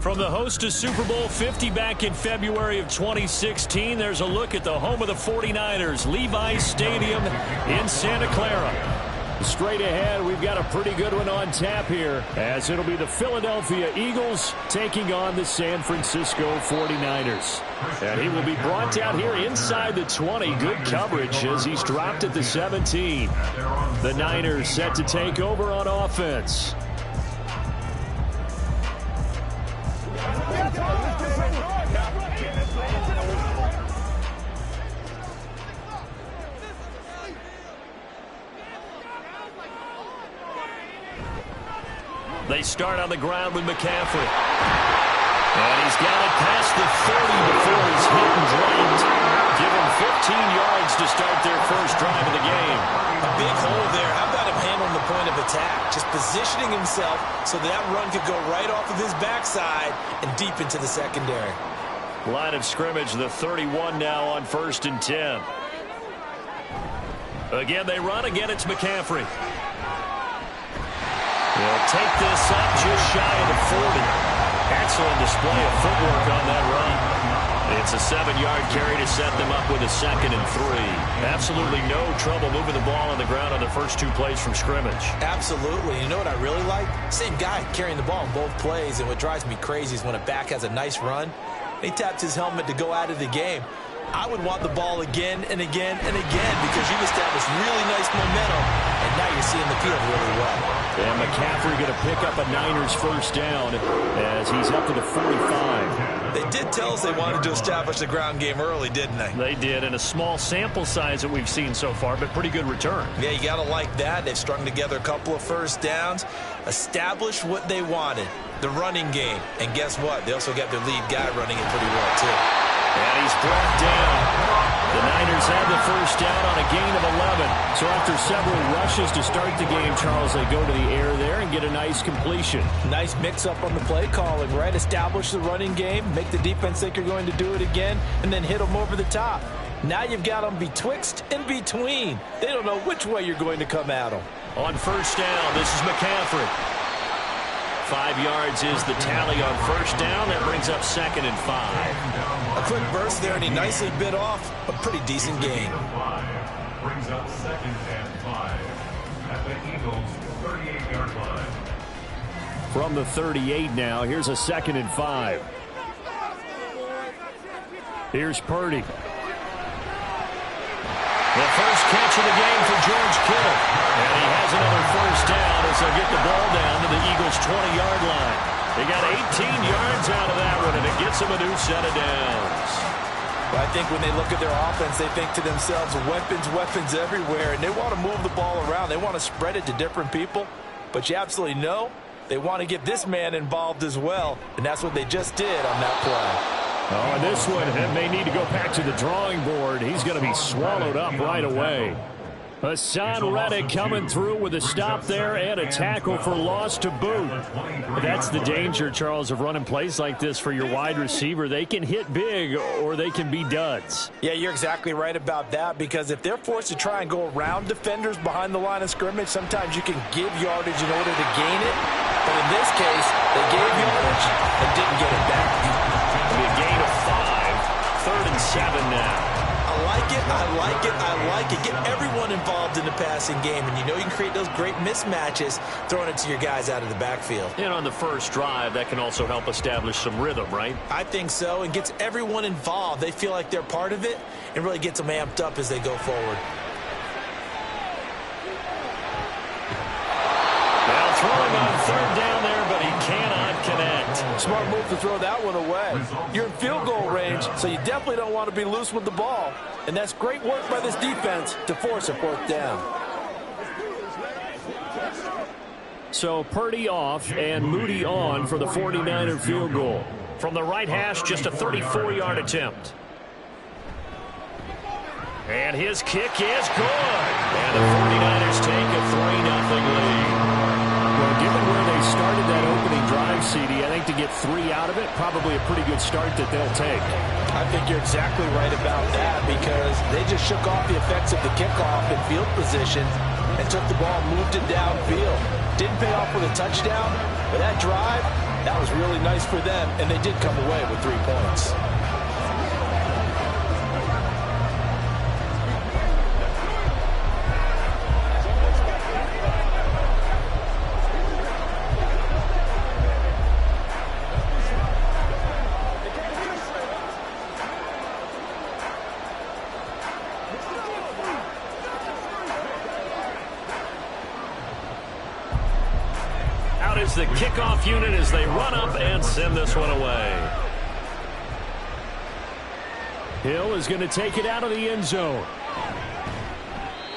From the host to Super Bowl 50 back in February of 2016, there's a look at the home of the 49ers, Levi's Stadium in Santa Clara. Straight ahead, we've got a pretty good one on tap here, as it'll be the Philadelphia Eagles taking on the San Francisco 49ers. And he will be brought down here inside the 20. Good coverage as he's dropped at the 17. The Niners set to take over on offense. They start on the ground with McCaffrey. And he's got it past the 30 before he's hit and dropped. Give him 15 yards to start their first drive of the game. A big hole there. How about him handling the point of attack? Just positioning himself so that run could go right off of his backside and deep into the secondary. Line of scrimmage, the 31 now on 1st and 10. Again, they run. Again, it's McCaffrey. They'll take this up just shy of the 40. Excellent display of footwork on that run. It's a 7-yard carry to set them up with a 2nd and 3. Absolutely no trouble moving the ball on the ground on the first 2 plays from scrimmage. Absolutely. You know what I really like? Same guy carrying the ball in both plays, and what drives me crazy is when a back has a nice run, he taps his helmet to go out of the game. I would want the ball again and again and again because you've established really nice momentum, and now you're seeing the field really well. And McCaffrey going to pick up a Niners first down as he's up to the 45. They did tell us they wanted to establish the ground game early, didn't they? They did, in a small sample size that we've seen so far, but pretty good return. Yeah, you got to like that. They've strung together a couple of first downs, established what they wanted, the running game. And guess what? They also got their lead guy running it pretty well, too. And he's brought down. The Niners have the first down on a gain of 11. So after several rushes to start the game, Charles, they go to the air there and get a nice completion. Nice mix-up on the play calling, right? Establish the running game, make the defense think you're going to do it again, and then hit them over the top. Now you've got them betwixt and between. They don't know which way you're going to come at them. On first down, this is McCaffrey. 5 yards is the tally on first down. That brings up 2nd and 5. A quick burst there, and he nicely bit off a pretty decent gain. Brings up 2nd and 5 at the Eagles' 38-yard line. From the 38 now, here's a 2nd and 5. Here's Purdy. The first catch of the game for George Kittle. And he has another first down as they'll get the ball down to the Eagles' 20-yard line. They got 18 yards out of that one, and it gets them a new set of downs. But I think when they look at their offense, they think to themselves, weapons, weapons everywhere, and they want to move the ball around. They want to spread it to different people. But you absolutely know they want to get this man involved as well, and that's what they just did on that play. Oh, and this one, and they need to go back to the drawing board. He's going to be swallowed up right away. Hassan Reddick coming through with a stop there and a tackle for loss to boot. That's the danger, Charles, of running plays like this for your wide receiver. They can hit big or they can be duds. Yeah, you're exactly right about that, because if they're forced to try and go around defenders behind the line of scrimmage, sometimes you can give yardage in order to gain it. But in this case, they gave yardage and didn't get it back. A gain of 5, 3rd and 7 now. I like it, I like it, I like it. Get everyone involved in the passing game, and you know you can create those great mismatches throwing it to your guys out of the backfield. And on the first drive, that can also help establish some rhythm, right? I think so, and gets everyone involved. They feel like they're part of it and really gets them amped up as they go forward. Now throwing on 3rd down there, but he cannot connect. Smart move to throw that one away. You're in field goal range, so you definitely don't want to be loose with the ball. And that's great work by this defense to force a 4th down. So Purdy off and Moody on for the 49er field goal. From the right hash, just a 34-yard attempt. And his kick is good. And the 49ers take a 3-0 lead. Well, given where they started that opening drive, CD, I think to get 3 out of it, probably a pretty good start that they'll take. I think you're exactly right about that, because they just shook off the effects of the kickoff and field position and took the ball and moved it downfield. Didn't pay off with a touchdown, but that drive, that was really nice for them, and they did come away with 3 points. Is the kickoff unit as they run up and send this one away. Hill is going to take it out of the end zone.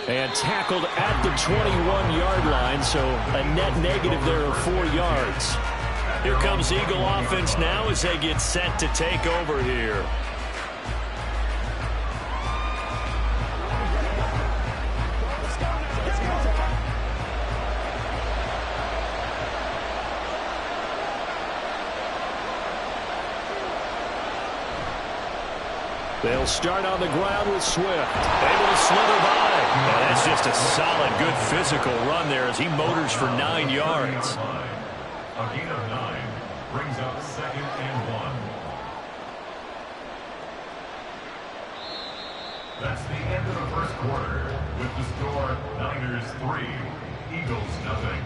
And tackled at the 21-yard line, so a net negative there of 4 yards. Here comes Eagle offense now as they get set to take over here. They'll start on the ground with Swift. Able to slither by. And that's just a solid, good physical run there as he motors for 9 yards. A gain of 9 brings up 2nd and 1. That's the end of the first quarter with the score Niners 3, Eagles nothing.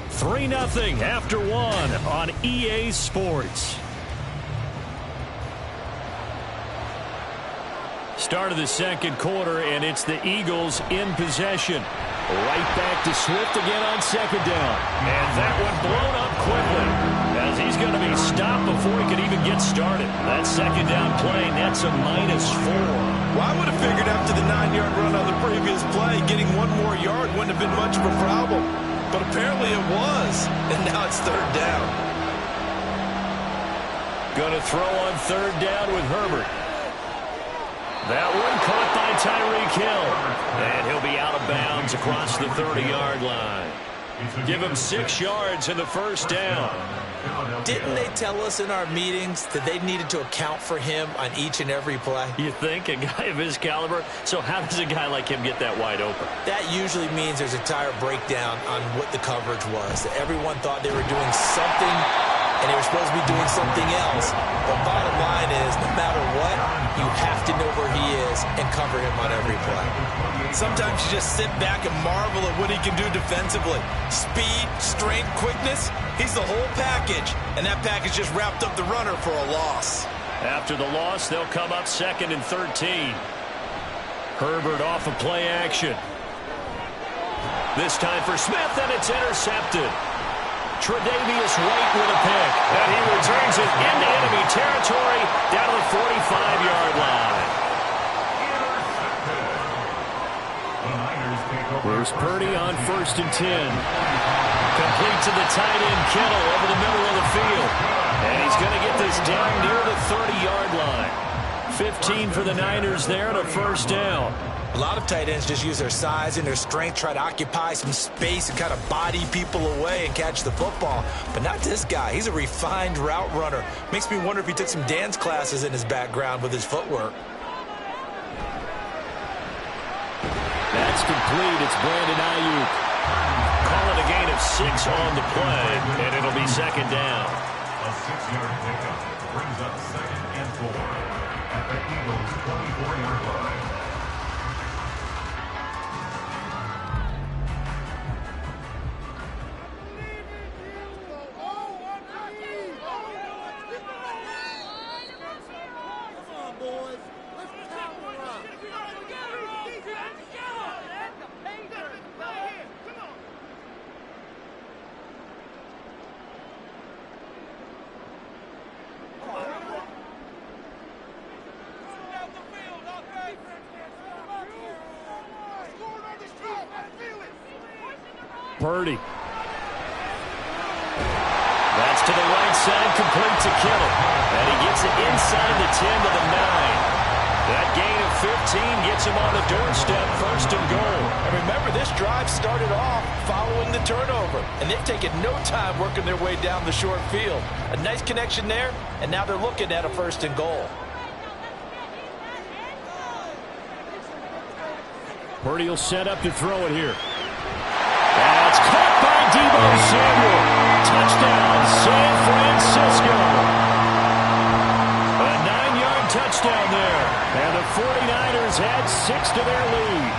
Three 3-0 after 1 on EA Sports. Start of the second quarter, and it's the Eagles in possession. Right back to Swift again on 2nd down. And that one blown up quickly as he's going to be stopped before he could even get started. That 2nd down play nets a -4. Well, I would have figured after the 9-yard run on the previous play, getting 1 more yard wouldn't have been much of a problem. But apparently it was, and now it's 3rd down. Going to throw on 3rd down with Herbert. That one caught by Tyreek Hill. And he'll be out of bounds across the 30-yard line. Give him 6 yards in the 1st down. Didn't they tell us in our meetings that they needed to account for him on each and every play? You think? A guy of his caliber? So how does a guy like him get that wide open? That usually means there's a tire breakdown on what the coverage was. That everyone thought they were doing something, and they were supposed to be doing something else. But bottom line is, no matter what, you have to know where he is and cover him on every play. Sometimes you just sit back and marvel at what he can do defensively. Speed, strength, quickness, he's the whole package. And that package just wrapped up the runner for a loss. After the loss, they'll come up 2nd and 13. Herbert off of play action. This time for Smith, and it's intercepted. Tre'Davious White with a pick. And he returns it into enemy territory down to the 45-yard line. Here's Purdy on 1st and 10. Complete to the tight end, Kittle, over the middle of the field. And he's going to get this down near the 30-yard line. 15 for the Niners there and a 1st down. A lot of tight ends just use their size and their strength, try to occupy some space and kind of body people away and catch the football. But not this guy. He's a refined route runner. Makes me wonder if he took some dance classes in his background with his footwork. That's complete. It's Brandon Ayuk. Call it a gain of 6 on the play, and it'll be 2nd down. A 6-yard pickup brings up 2nd and 4 at the Eagles' 24-yard line. Purdy. That's to the right side, complete to Kittle. And he gets it inside the 10 to the 9. That gain of 15 gets him on the doorstep, 1st and goal. And remember, this drive started off following the turnover. And they've taken no time working their way down the short field. A nice connection there, and now they're looking at a 1st and goal. Purdy will set up to throw it here. Deebo Samuel. Touchdown, San Francisco. A 9-yard touchdown there. And the 49ers add 6 to their lead.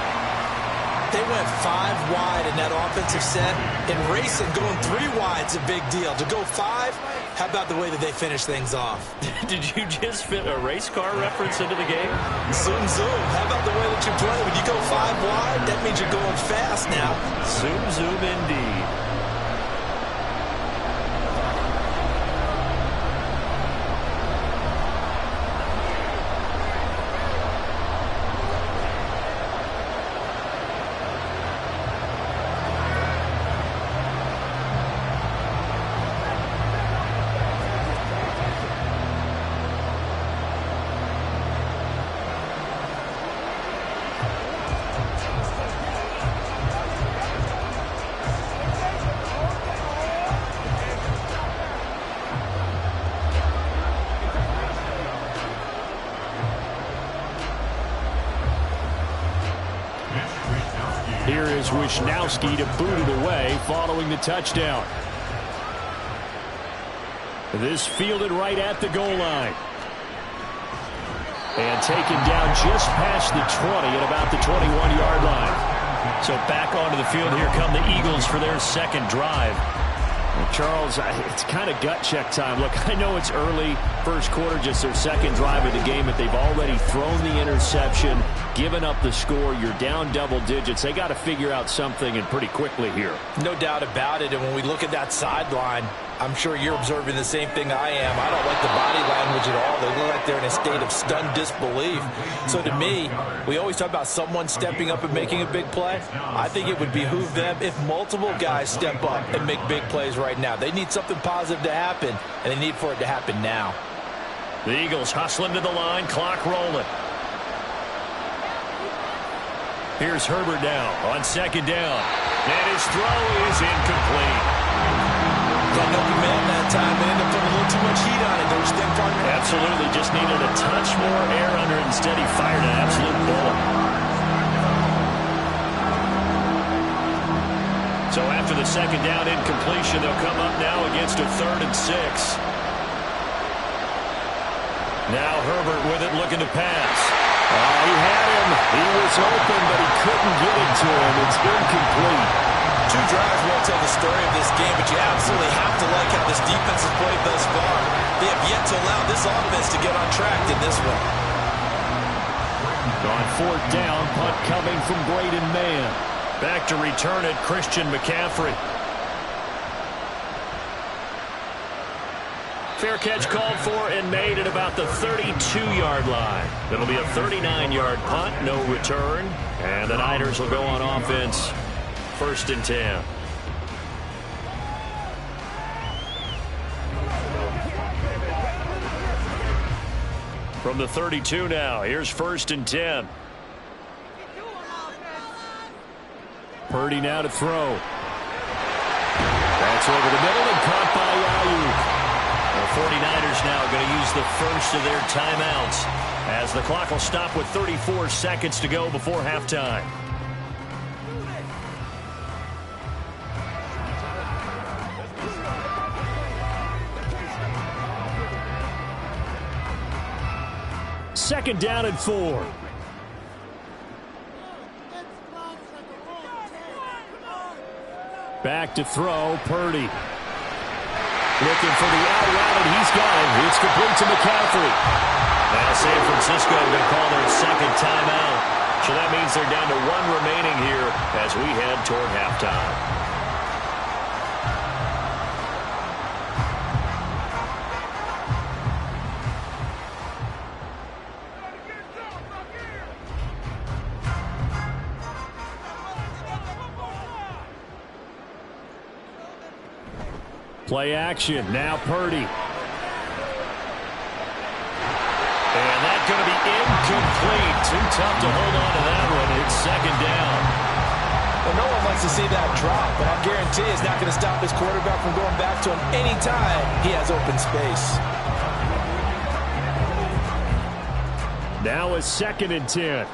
They went 5 wide in that offensive set. In racing, going 3 wide is a big deal. To go 5, how about the way that they finish things off? Did you just fit a race car reference into the game? Zoom, zoom. How about the way that you play? When you go 5 wide, that means you're going fast now. Zoom, zoom indeed. Here is Wishnowski to boot it away following the touchdown. This fielded right at the goal line. And taken down just past the 20 at about the 21-yard line. So back onto the field, here come the Eagles for their second drive. And Charles, it's kind of gut check time. Look, I know it's early, first quarter, just their second drive of the game, but they've already thrown the interception, given up the score. You're down double digits. They got to figure out something, and pretty quickly here. No doubt about it. And when we look at that sideline, I'm sure you're observing the same thing I am. I don't like the body language at all. They look like they're in a state of stunned disbelief. So to me, we always talk about someone stepping up and making a big play. I think it would behoove them if multiple guys step up and make big plays right now. They need something positive to happen, and they need for it to happen now. The Eagles hustling to the line, clock rolling. Here's Herbert now on second down. And his throw is incomplete. Got an open man that time. They ended up putting a little too much heat on it, don't you think, partner? Absolutely. Just needed a touch more air under it. Instead, he fired an absolute bullet. So after the second down incompletion, they'll come up now against a 3rd and 6. Now Herbert with it, looking to pass. He had him. He was open, but he couldn't get it to him. It's incomplete. 2 drives won't tell the story of this game, but you absolutely have to like how this defense has played thus far. They have yet to allow this offense to get on track in this one. On 4th down, punt coming from Braden Mann. Back to return it, Christian McCaffrey. Fair catch called for and made at about the 32-yard line. It'll be a 39-yard punt, no return. And the Niners will go on offense. 1st and 10. From the 32 now, here's 1st and 10. Purdy now to throw. That's over the middle and caught by Ayuk. The 49ers now going to use the first of their timeouts as the clock will stop with 34 seconds to go before halftime. Second down and 4. Back to throw, Purdy. Looking for the out route, and he's got it. It's complete to McCaffrey. Now San Francisco going to call their second timeout. So that means they're down to 1 remaining here as we head toward halftime. Play action. Now Purdy. And that's going to be incomplete. Too tough to hold on to that one. It's second down. Well, no one wants to see that drop, but I guarantee it's not going to stop his quarterback from going back to him anytime he has open space. Now a 2nd and 10.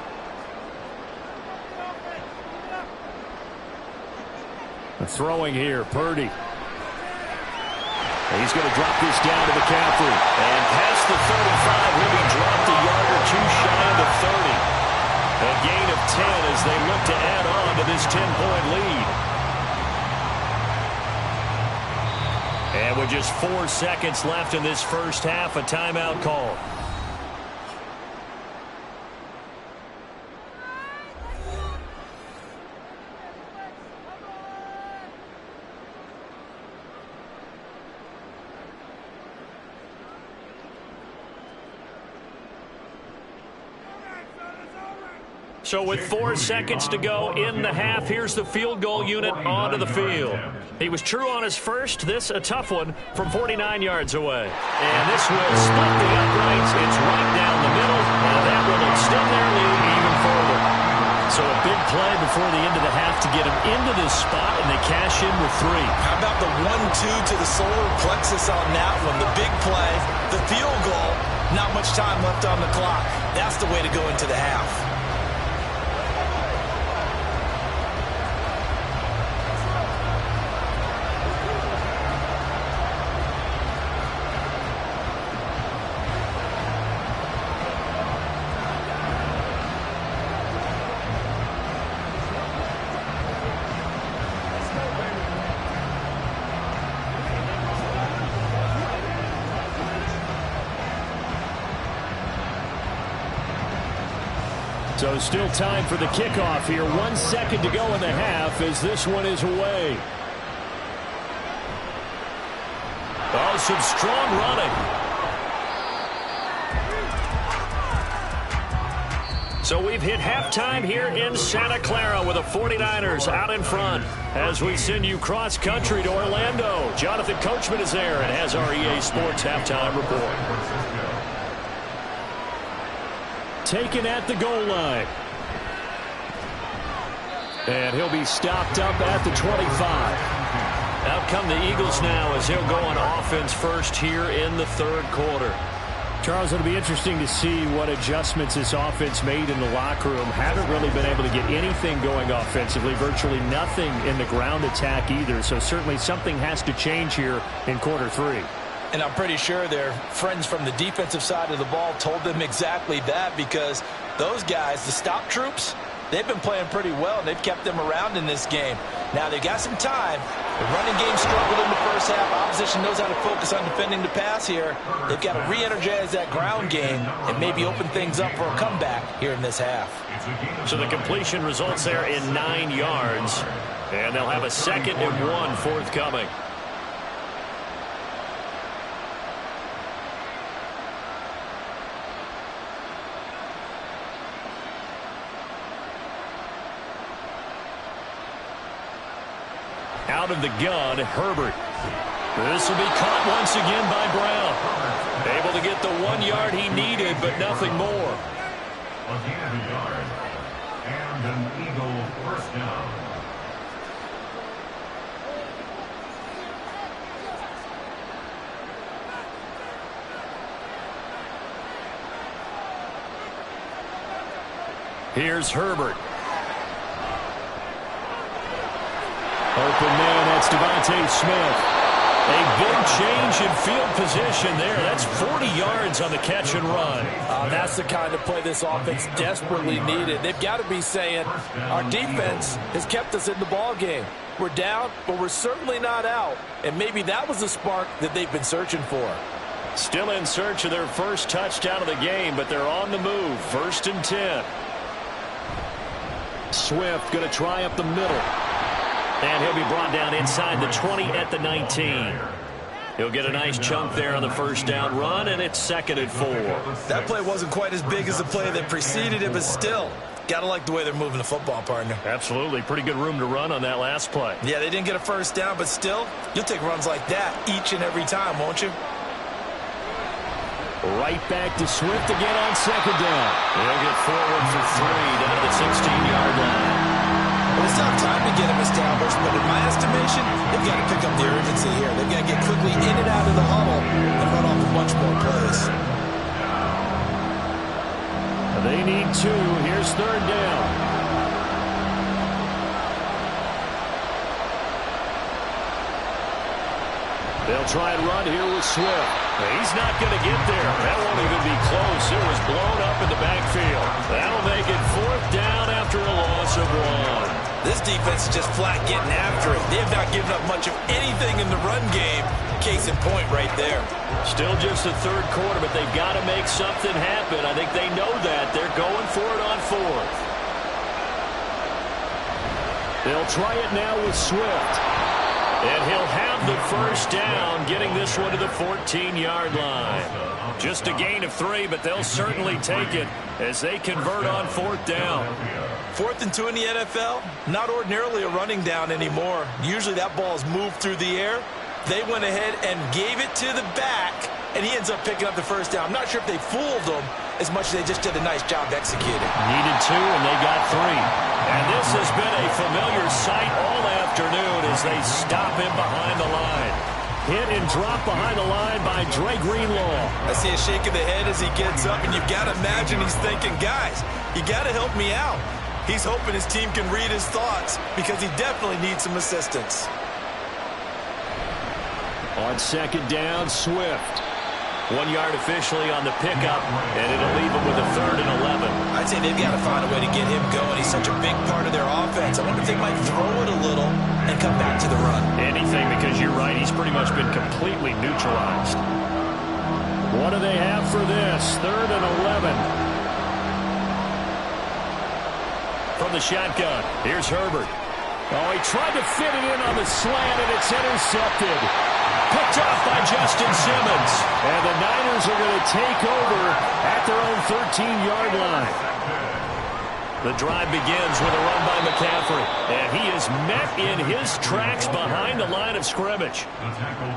Throwing here, Purdy. He's going to drop this down to McCaffrey. And past the 35, he'll be dropped a yard or two shy of the 30. A gain of 10 as they look to add on to this 10-point lead. And with just 4 seconds left in this first half, a timeout call. So with 4 seconds to go in the half, here's the field goal unit onto the field. He was true on his first. This a tough one from 49 yards away. And this will split the uprights. It's right down the middle, and that will extend their lead even further. So a big play before the end of the half to get him into this spot, and they cash in with 3. How about the 1-2 to the solar plexus on that one? The big play, the field goal, not much time left on the clock. That's the way to go into the half. So still time for the kickoff here. 1 second to go in the half as this one is away. Oh, some strong running. So we've hit halftime here in Santa Clara with the 49ers out in front. As we send you cross-country to Orlando, Jonathan Coachman is there and has our EA Sports halftime report. Taken at the goal line. And he'll be stopped up at the 25. Out come the Eagles now as he'll go on offense first here in the third quarter. Charles, it'll be interesting to see what adjustments this offense made in the locker room. Haven't really been able to get anything going offensively. Virtually nothing in the ground attack either. So certainly something has to change here in quarter 3. And I'm pretty sure their friends from the defensive side of the ball told them exactly that, because those guys, the stop troops, they've been playing pretty well, and they've kept them around in this game. Now, they got some time. The running game struggled in the first half. Opposition knows how to focus on defending the pass here. They've got to re-energize that ground game and maybe open things up for a comeback here in this half. So the completion results there in 9 yards, and they'll have a 2nd and 1 forthcoming. Out of the gun, Herbert. This will be caught once again by Brown. Able to get the 1 yard he needed, but nothing more. A gain of a yard. And an Eagle first down. Here's Herbert. Open man, that's Devontae Smith. A big change in field position there. That's 40 yards on the catch and run. That's the kind of play this offense desperately needed. They've got to be saying, our defense has kept us in the ball game. We're down, but we're certainly not out. And maybe that was the spark that they've been searching for. Still in search of their first touchdown of the game, but they're on the move. 1st and 10. Swift going to try up the middle. And he'll be brought down inside the 20 at the 19. He'll get a nice chunk there on the first down run, and it's 2nd and 4. That play wasn't quite as big as the play that preceded it, but still, got to like the way they're moving the football, partner. Absolutely. Pretty good room to run on that last play. Yeah, they didn't get a first down, but still, you'll take runs like that each and every time, won't you? Right back to Swift again on 2nd down. He'll get forward for 3 down to the 16-yard line. It's not time to get him established, but in my estimation, they've got to pick up the urgency here. They've got to get quickly in and out of the huddle and run off a bunch more plays. They need 2. Here's 3rd down. They'll try and run here with Swift. He's not going to get there. That won't even be close. It was blown up in the backfield. That'll make it 4th down after a loss of 1. This defense is just flat getting after it. They have not given up much of anything in the run game. Case in point right there. Still just the 3rd quarter, but they've got to make something happen. I think they know that. They're going for it on 4th. They'll try it now with Swift. And he'll have the 1st down, getting this one to the 14-yard line. Just a gain of 3, but they'll certainly take it as they convert on 4th down. 4th and 2 in the NFL, not ordinarily a running down anymore. Usually that ball is moved through the air. They went ahead and gave it to the back, and he ends up picking up the 1st down. I'm not sure if they fooled him as much as they just did a nice job executing. Needed 2, and they got 3. And this has been a familiar sight all afternoon as they stop him behind the line. Hit and drop behind the line by Dre Greenlaw. I see a shake of the head as he gets up, and you've got to imagine he's thinking, guys, you got to help me out. He's hoping his team can read his thoughts because he definitely needs some assistance. On 2nd down, Swift. 1 yard officially on the pickup, and it'll leave him with a 3rd and 11. I'd say they've got to find a way to get him going. He's such a big part of their offense. I wonder if they might throw it a little and come back to the run. Anything, because you're right, he's pretty much been completely neutralized. What do they have for this? 3rd and 11. From the shotgun, here's Herbert. Oh, he tried to fit it in on the slant, and it's intercepted. Picked off by Justin Simmons. And the Niners are going to take over at their own 13-yard line. The drive begins with a run by McCaffrey. And he is met in his tracks behind the line of scrimmage.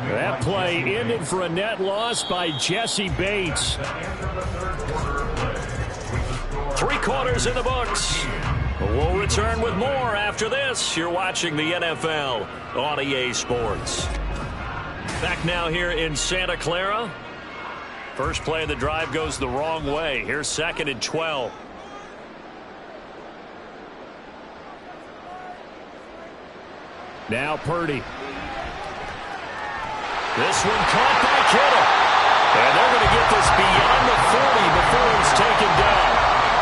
That play ended for a net loss by Jesse Bates. 3 quarters in the books. We'll return with more after this. You're watching the NFL on EA Sports. Back now here in Santa Clara. First play of the drive goes the wrong way. Here's 2nd and 12. Now Purdy. This one caught by Kittle. And they're going to get this beyond the 40 before it's taken down.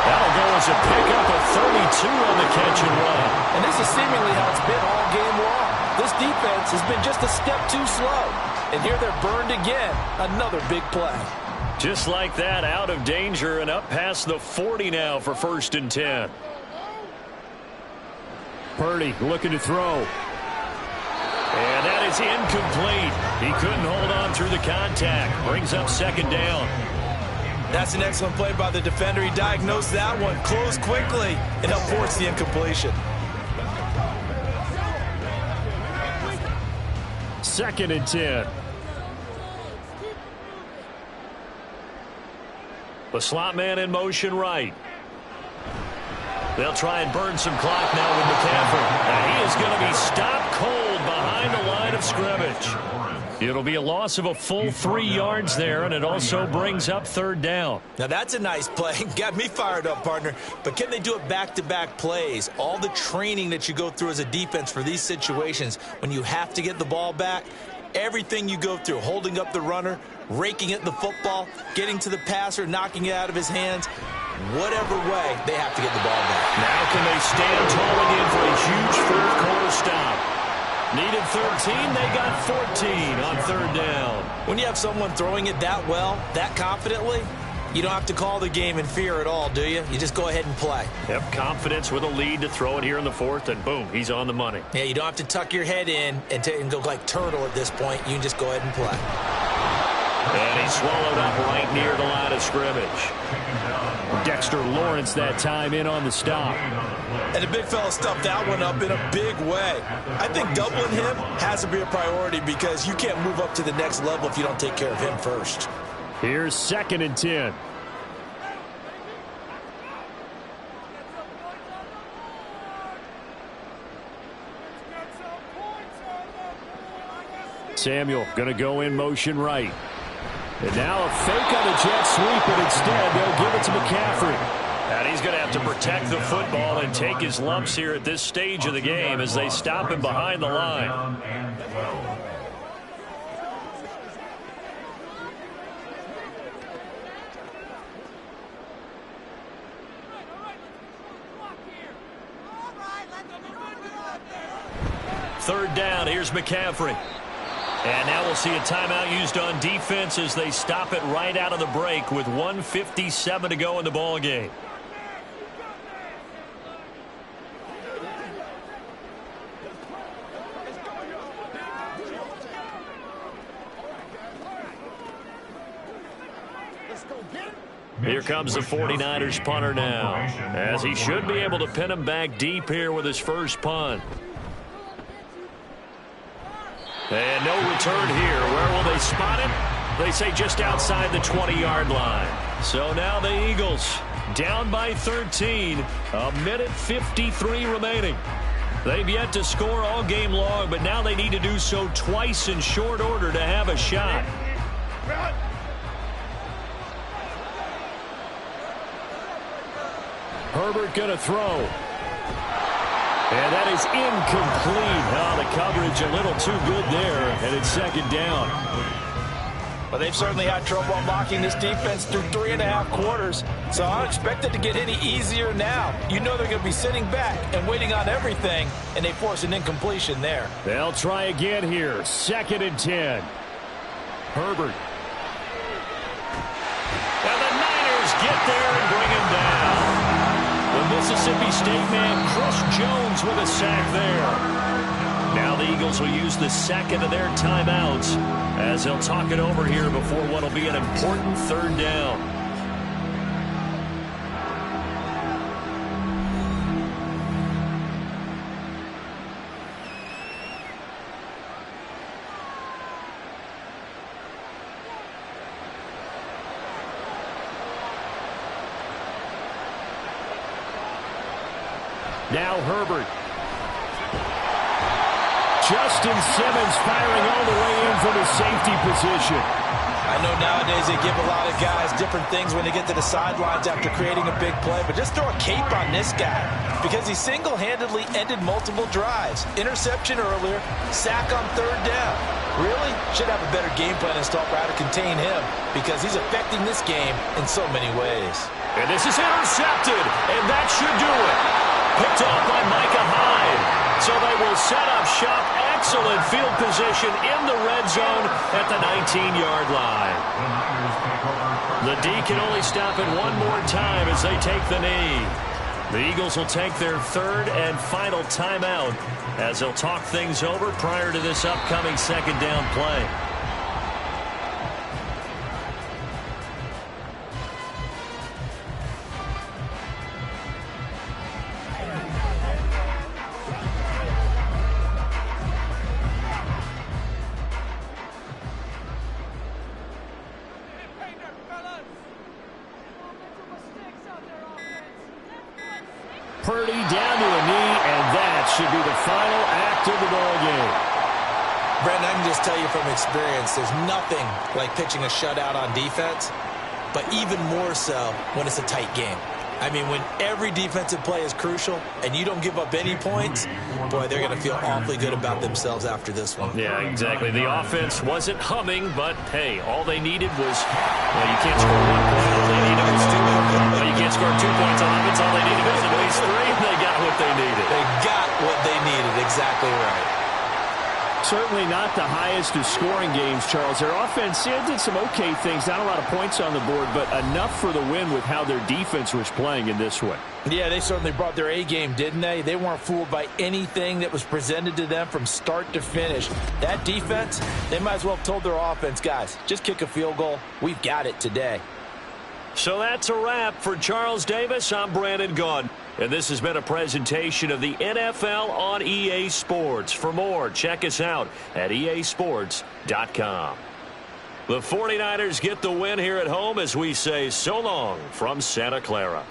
That'll go as a pickup of 32 on the catch and run. And this is seemingly how it's been all game long. This defense has been just a step too slow. And here they're burned again. Another big play. Just like that, out of danger and up past the 40 now for 1st and 10. Purdy looking to throw. And that is incomplete. He couldn't hold on through the contact. Brings up 2nd down. That's an excellent play by the defender. He diagnosed that one, closed quickly, and helped force the incompletion. 2nd and 10. The slot man in motion right. They'll try and burn some clock now with McCaffrey. And he is going to be stopped cold behind the line of scrimmage. It'll be a loss of a full 3 yards there, and it also brings up 3rd down. Now that's a nice play. Got me fired up, partner. But can they do it back-to-back plays? All the training that you go through as a defense for these situations, when you have to get the ball back, everything you go through, holding up the runner, raking at the football, getting to the passer, knocking it out of his hands, whatever way, they have to get the ball back. Now can they stand tall again for a huge 4th quarter stop? Needed 13, they got 14 on 3rd down. When you have someone throwing it that well, that confidently, you don't have to call the game in fear at all, do you? You just go ahead and play. Yep, confidence with a lead to throw it here in the 4th, and boom, he's on the money. Yeah, you don't have to tuck your head in and go like turtle at this point. You can just go ahead and play. And he swallowed up right near the line of scrimmage. Dexter Lawrence that time in on the stop. And the big fella stuffed that one up in a big way. I think doubling him has to be a priority because you can't move up to the next level if you don't take care of him first. Here's 2nd and 10. Samuel going to go in motion right. And now a fake on the jet sweep, but instead they'll give it to McCaffrey. And he's going to have to protect the football and take his lumps here at this stage of the game as they stop him behind the line. 3rd down. Here's McCaffrey. And now we'll see a timeout used on defense as they stop it right out of the break with 1:57 to go in the ball game. Here comes the 49ers punter now, as he should be able to pin him back deep here with his first punt. And no return here. Where will they spot it? They say just outside the 20-yard line. So now the Eagles down by 13. 1:53 remaining. They've yet to score all game long, but now they need to do so twice in short order to have a shot. Herbert going to throw. And that is incomplete. Oh, the coverage a little too good there, and it's 2nd down. Well, they've certainly had trouble unlocking this defense through 3.5 quarters, so I don't expect it to get any easier now. You know they're going to be sitting back and waiting on everything, and they force an incompletion there. They'll try again here. 2nd and 10. Herbert. And the Niners get there and bring him down. The Mississippi State man, Chris Jones, with a sack there. Now the Eagles will use the 2nd of their timeouts as they'll talk it over here before what will be an important 3rd down. Now Herbert. Justin Simmons firing all the way in from his safety position. I know nowadays they give a lot of guys different things when they get to the sidelines after creating a big play, but just throw a cape on this guy because he single-handedly ended multiple drives. Interception earlier, sack on 3rd down. Really should have a better game plan installed for how to contain him because he's affecting this game in so many ways. And this is intercepted, and that should do it. Picked off by Micah Hyde. So they will set up shop. Excellent field position in the red zone at the 19-yard line. The D can only stop it one more time as they take the knee. The Eagles will take their 3rd and final timeout as they'll talk things over prior to this upcoming 2nd down play. Purdy down to a knee, and that should be the final act of the ball game. Brandon, I can just tell you from experience, there's nothing like pitching a shutout on defense, but even more so when it's a tight game. I mean, when every defensive play is crucial and you don't give up any points, boy, they're going to feel awfully good about themselves after this one. Yeah, exactly. The offense wasn't humming, but, hey, all they needed was, well, you can't score 1 point. All they needed was 2. Well, you can't score 2 points on offense. All they needed was at least 3. They got what they needed. They got what they needed. Exactly right. Certainly not the highest of scoring games, Charles. Their offense did some okay things. Not a lot of points on the board, but enough for the win with how their defense was playing in this one. Yeah, they certainly brought their A game, didn't they? They weren't fooled by anything that was presented to them from start to finish. That defense, they might as well have told their offense, guys, just kick a field goal. We've got it today. So that's a wrap for Charles Davis. I'm Brandon Gaudin. And this has been a presentation of the NFL on EA Sports. For more, check us out at easports.com. The 49ers get the win here at home as we say so long from Santa Clara.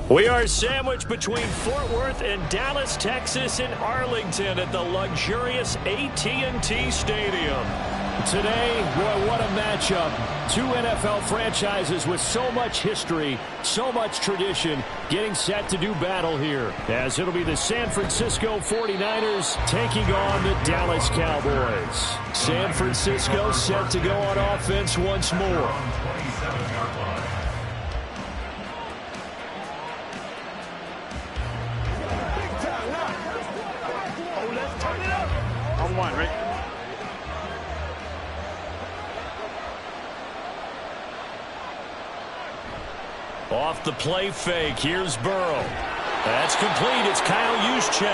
We are sandwiched between Fort Worth and Dallas, Texas, and Arlington at the luxurious AT&T Stadium. Today, boy, what a matchup. Two NFL franchises with so much history, so much tradition, getting set to do battle here, as it'll be the San Francisco 49ers taking on the Dallas Cowboys. San Francisco set to go on offense once more. On one, right? Off the play fake, here's Burrow. That's complete, it's Kyle Juszczyk.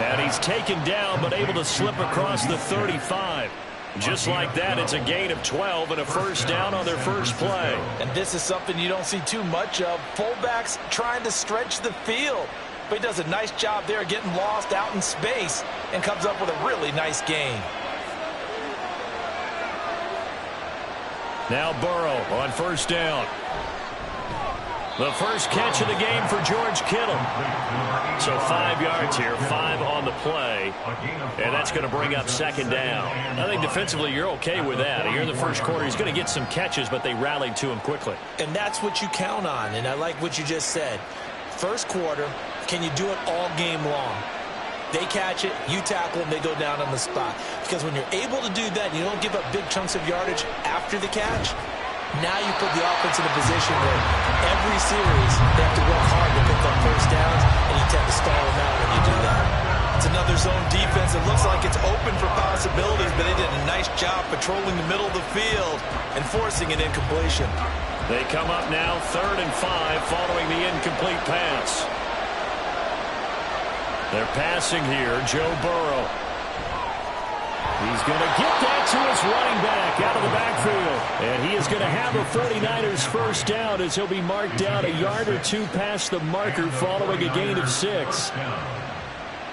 And he's taken down, but able to slip across the 35. Just like that, it's a gain of 12 and a first down on their first play. And this is something you don't see too much of. Fullbacks trying to stretch the field. But he does a nice job there getting lost out in space and comes up with a really nice gain. Now Burrow on first down. The first catch of the game for George Kittle. So 5 yards here, 5 on the play. And that's going to bring up second down. I think defensively you're okay with that. Here in the first quarter, he's going to get some catches, but they rallied to him quickly. And that's what you count on, and I like what you just said. First quarter, can you do it all game long? They catch it, you tackle them, they go down on the spot. Because when you're able to do that, and you don't give up big chunks of yardage after the catch, now you put the offense in a position where every series they have to work hard to pick up first downs, and you tend to stall them out when you do that. It's another zone defense. It looks like it's open for possibilities, but they did a nice job patrolling the middle of the field and forcing an incompletion. They come up now 3rd and 5 following the incomplete pass. They're passing here, Joe Burrow. He's going to get that to his running back out of the backfield. And he is going to have the 49ers first down as he'll be marked down a yard or two past the marker following a gain of 6.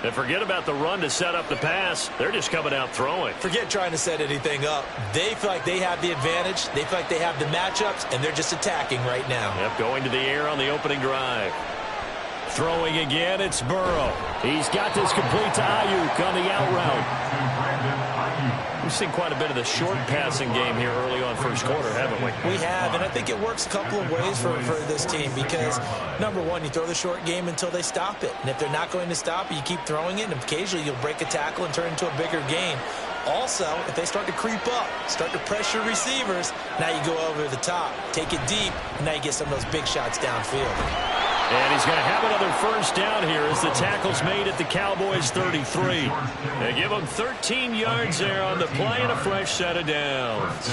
And forget about the run to set up the pass. They're just coming out throwing. Forget trying to set anything up. They feel like they have the advantage. They feel like they have the matchups, and they're just attacking right now. Yep, going to the air on the opening drive. Throwing again, it's Burrow. He's got this complete to Ayuk on the out route. We've seen quite a bit of the short passing game here early on first quarter, haven't we? We have, and I think it works a couple of ways for this team because, number one, you throw the short game until they stop it. And if they're not going to stop it, you keep throwing it, and occasionally you'll break a tackle and turn it into a bigger gain. Also, if they start to creep up, start to pressure receivers, now you go over the top, take it deep, and now you get some of those big shots downfield. And he's going to have another first down here as the tackle's made at the Cowboys' 33. They give him 13 yards there on the play and a fresh set of downs.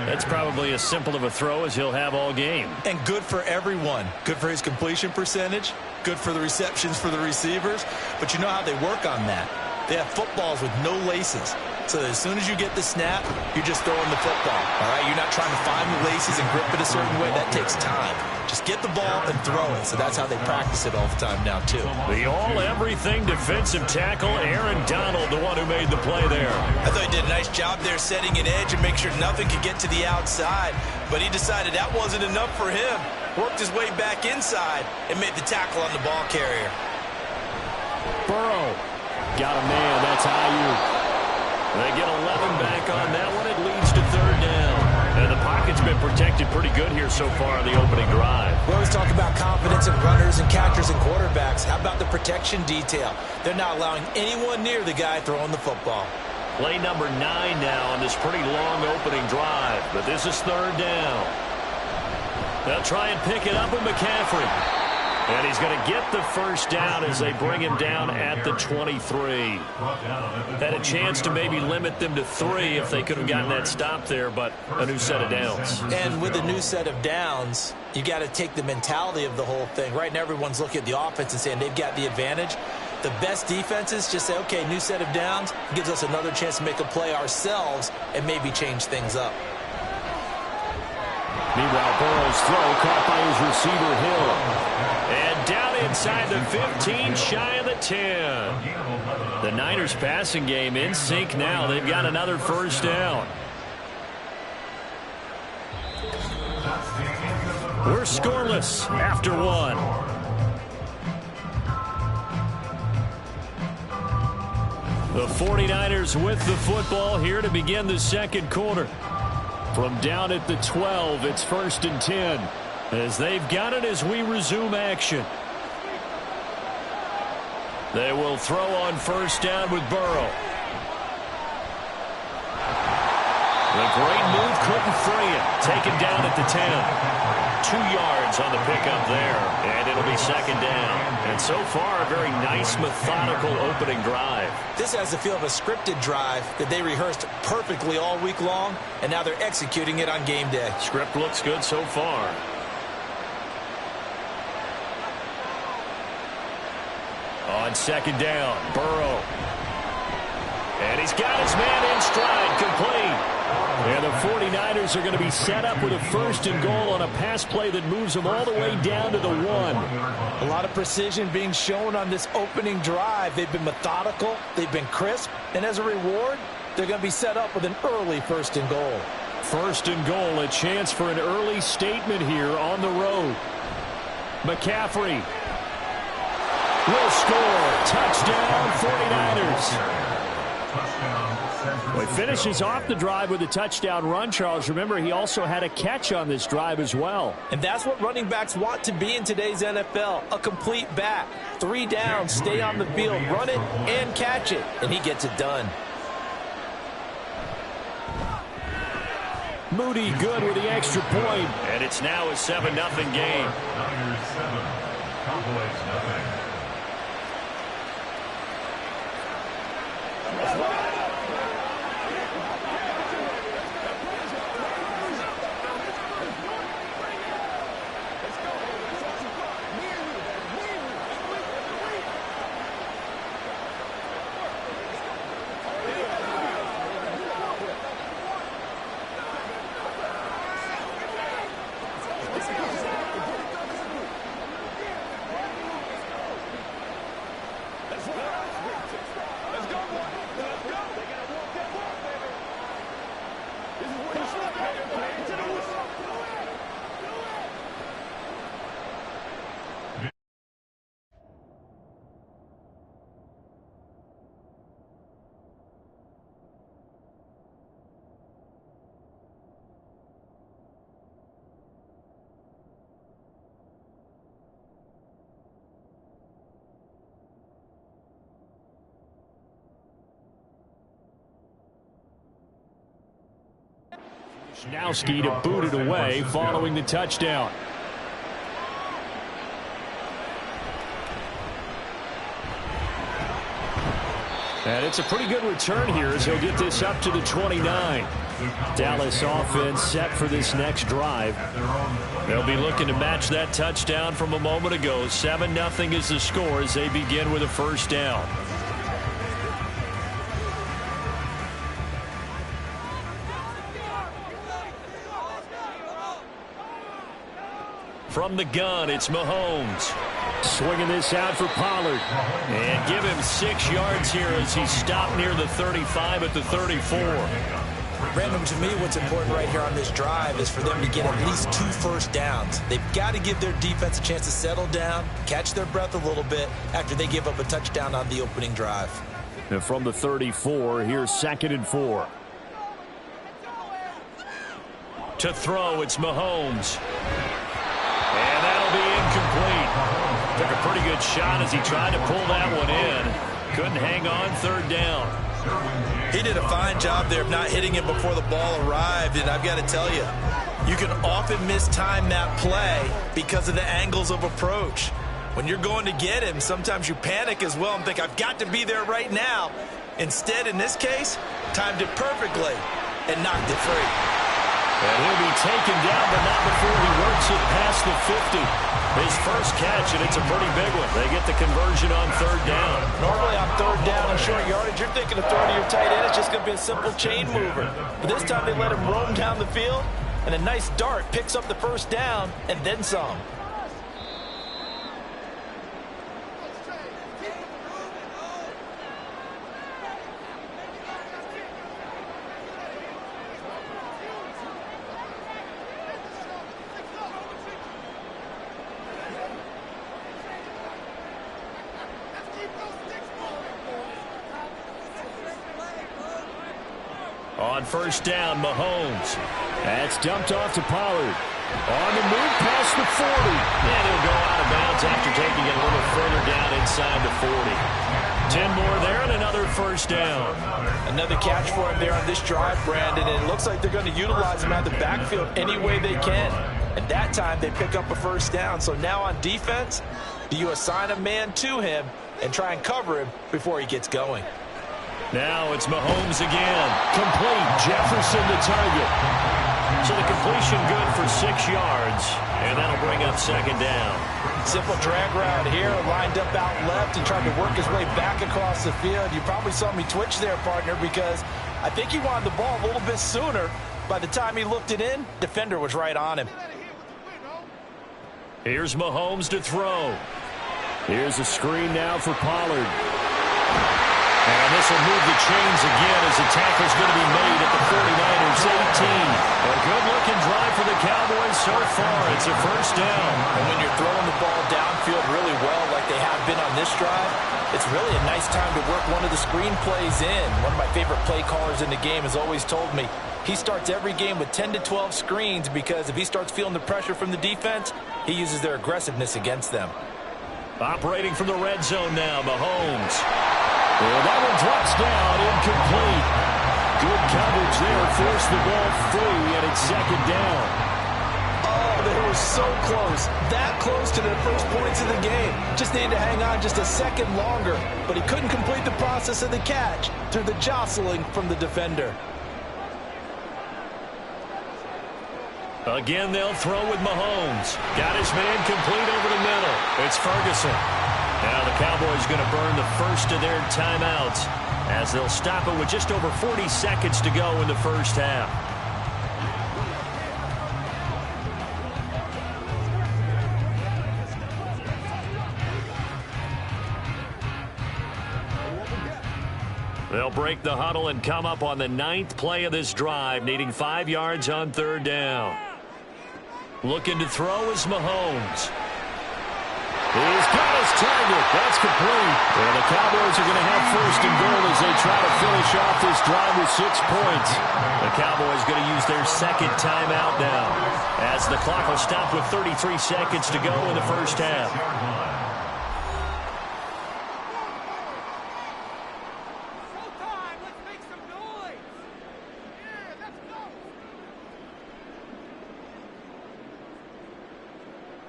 That's probably as simple of a throw as he'll have all game. And good for everyone. Good for his completion percentage. Good for the receptions for the receivers. But you know how they work on that. They have footballs with no laces. So as soon as you get the snap, you're just throwing the football. All right, you're not trying to find the laces and grip it a certain way. That takes time. Just get the ball and throw it. So that's how they practice it all the time now, too. The all-everything defensive tackle, Aaron Donald, the one who made the play there. I thought he did a nice job there setting an edge and make sure nothing could get to the outside. But he decided that wasn't enough for him. Worked his way back inside and made the tackle on the ball carrier. Burrow got a man. That's Ayuk. They get 11 back on that one. It leads to 3rd down. And the pocket's been protected pretty good here so far on the opening drive. We always talk about confidence in runners and catchers and quarterbacks. How about the protection detail? They're not allowing anyone near the guy throwing the football. Play number 9 now on this pretty long opening drive. But this is 3rd down. They'll try and pick it up with McCaffrey. And he's going to get the first down as they bring him down at the 23. Had a chance to maybe limit them to 3 if they could have gotten that stop there, but a new set of downs. And with a new set of downs, you got to take the mentality of the whole thing. Right now, everyone's looking at the offense and saying they've got the advantage. The best defenses just say, okay, new set of downs gives us another chance to make a play ourselves and maybe change things up. Meanwhile, Burrow's throw caught by his receiver, Hill. And down inside the 15, shy of the 10. The Niners passing game in sync now. They've got another first down. We're scoreless after one. The 49ers with the football here to begin the second quarter. From down at the 12, it's 1st and 10. As they've got it as we resume action. They will throw on 1st down with Burrow. The great move couldn't free it. Taken down at the 10. 2 yards on the pickup there. And it'll be 2nd down. And so far, a very nice, methodical opening drive. This has the feel of a scripted drive that they rehearsed perfectly all week long, and now they're executing it on game day. Script looks good so far. On 2nd down, Burrow. And he's got his man in stride, complete. And the 49ers are going to be set up with a 1st and goal on a pass play that moves them all the way down to the 1. A lot of precision being shown on this opening drive. They've been methodical, they've been crisp, and as a reward, they're going to be set up with an early 1st and goal. 1st and goal, a chance for an early statement here on the road. McCaffrey will score. Touchdown, 49ers. Well, he finishes off the drive with a touchdown run, Charles. Remember, he also had a catch on this drive as well. And that's what running backs want to be in today's NFL, a complete back. 3 downs, stay on the field, run it, and catch it. And he gets it done. Moody good with the extra point. And it's now a 7-0 game. Niners 7, Cowboys nothing. Schnowski to boot it away following the touchdown. And it's a pretty good return here as he'll get this up to the 29. Dallas offense set for this next drive. They'll be looking to match that touchdown from a moment ago. 7-0 is the score as they begin with a 1st down. From the gun, it's Mahomes. Swinging this out for Pollard. And give him 6 yards here as he's stopped near the 35 at the 34. Brandon, to me, what's important right here on this drive is for them to get at least 2 1st downs. They've got to give their defense a chance to settle down, catch their breath a little bit after they give up a touchdown on the opening drive. And from the 34, here's 2nd and 4. To throw, it's Mahomes. And that'll be incomplete. Took a pretty good shot as he tried to pull that one in. Couldn't hang on 3rd down. He did a fine job there of not hitting him before the ball arrived, and I've got to tell you, you can often mistime that play because of the angles of approach. When you're going to get him, sometimes you panic as well and think, I've got to be there right now. Instead, in this case, timed it perfectly and knocked it free. And he'll be taken down, but not before he works it past the 50. His first catch, and it's a pretty big one. They get the conversion on 3rd down. Normally on 3rd down and short yardage, you're thinking of throwing to your tight end. It's just going to be a simple chain mover. But this time they let him roam down the field, and a nice dart picks up the 1st down and then some. On first down, Mahomes. That's dumped off to Pollard. On the move past the 40. And he'll go out of bounds after taking it a little further down inside the 40. 10 more there and another first down. Another catch for him there on this drive, Brandon, and it looks like they're going to utilize him out of the backfield any way they can. And that time they pick up a first down. So now on defense, do you assign a man to him and try and cover him before he gets going? Now it's Mahomes again. Complete. Jefferson the target. So the completion good for 6 yards, and that'll bring up second down. Simple drag route here, lined up out left and tried to work his way back across the field. You probably saw me twitch there, partner, because I think he wanted the ball a little bit sooner. By the time he looked it in, defender was right on him. Here's Mahomes to throw. Here's a screen now for Pollard. And this will move the chains again as the tackle's going to be made at the 49ers 18. A good-looking drive for the Cowboys so far. It's a first down. And when you're throwing the ball downfield really well like they have been on this drive, it's really a nice time to work one of the screen plays in. One of my favorite play callers in the game has always told me he starts every game with 10 to 12 screens because if he starts feeling the pressure from the defense, he uses their aggressiveness against them. Operating from the red zone now, Mahomes. Well, that one drops down, incomplete. Good coverage there, forced the ball free, and it's second down. Oh, they were so close. That close to their first points of the game. Just needed to hang on just a second longer, but he couldn't complete the process of the catch through the jostling from the defender. Again, they'll throw with Mahomes. Got his man complete over the middle. It's Ferguson. Now the Cowboys going to burn the first of their timeouts as they'll stop it with just over 40 seconds to go in the first half. They'll break the huddle and come up on the 9th play of this drive, needing 5 yards on third down. Looking to throw is Mahomes. He's got his target. That's complete. And the Cowboys are going to have first and goal as they try to finish off this drive with 6 points. The Cowboys going to use their second timeout now as the clock will stop with 33 seconds to go in the first half.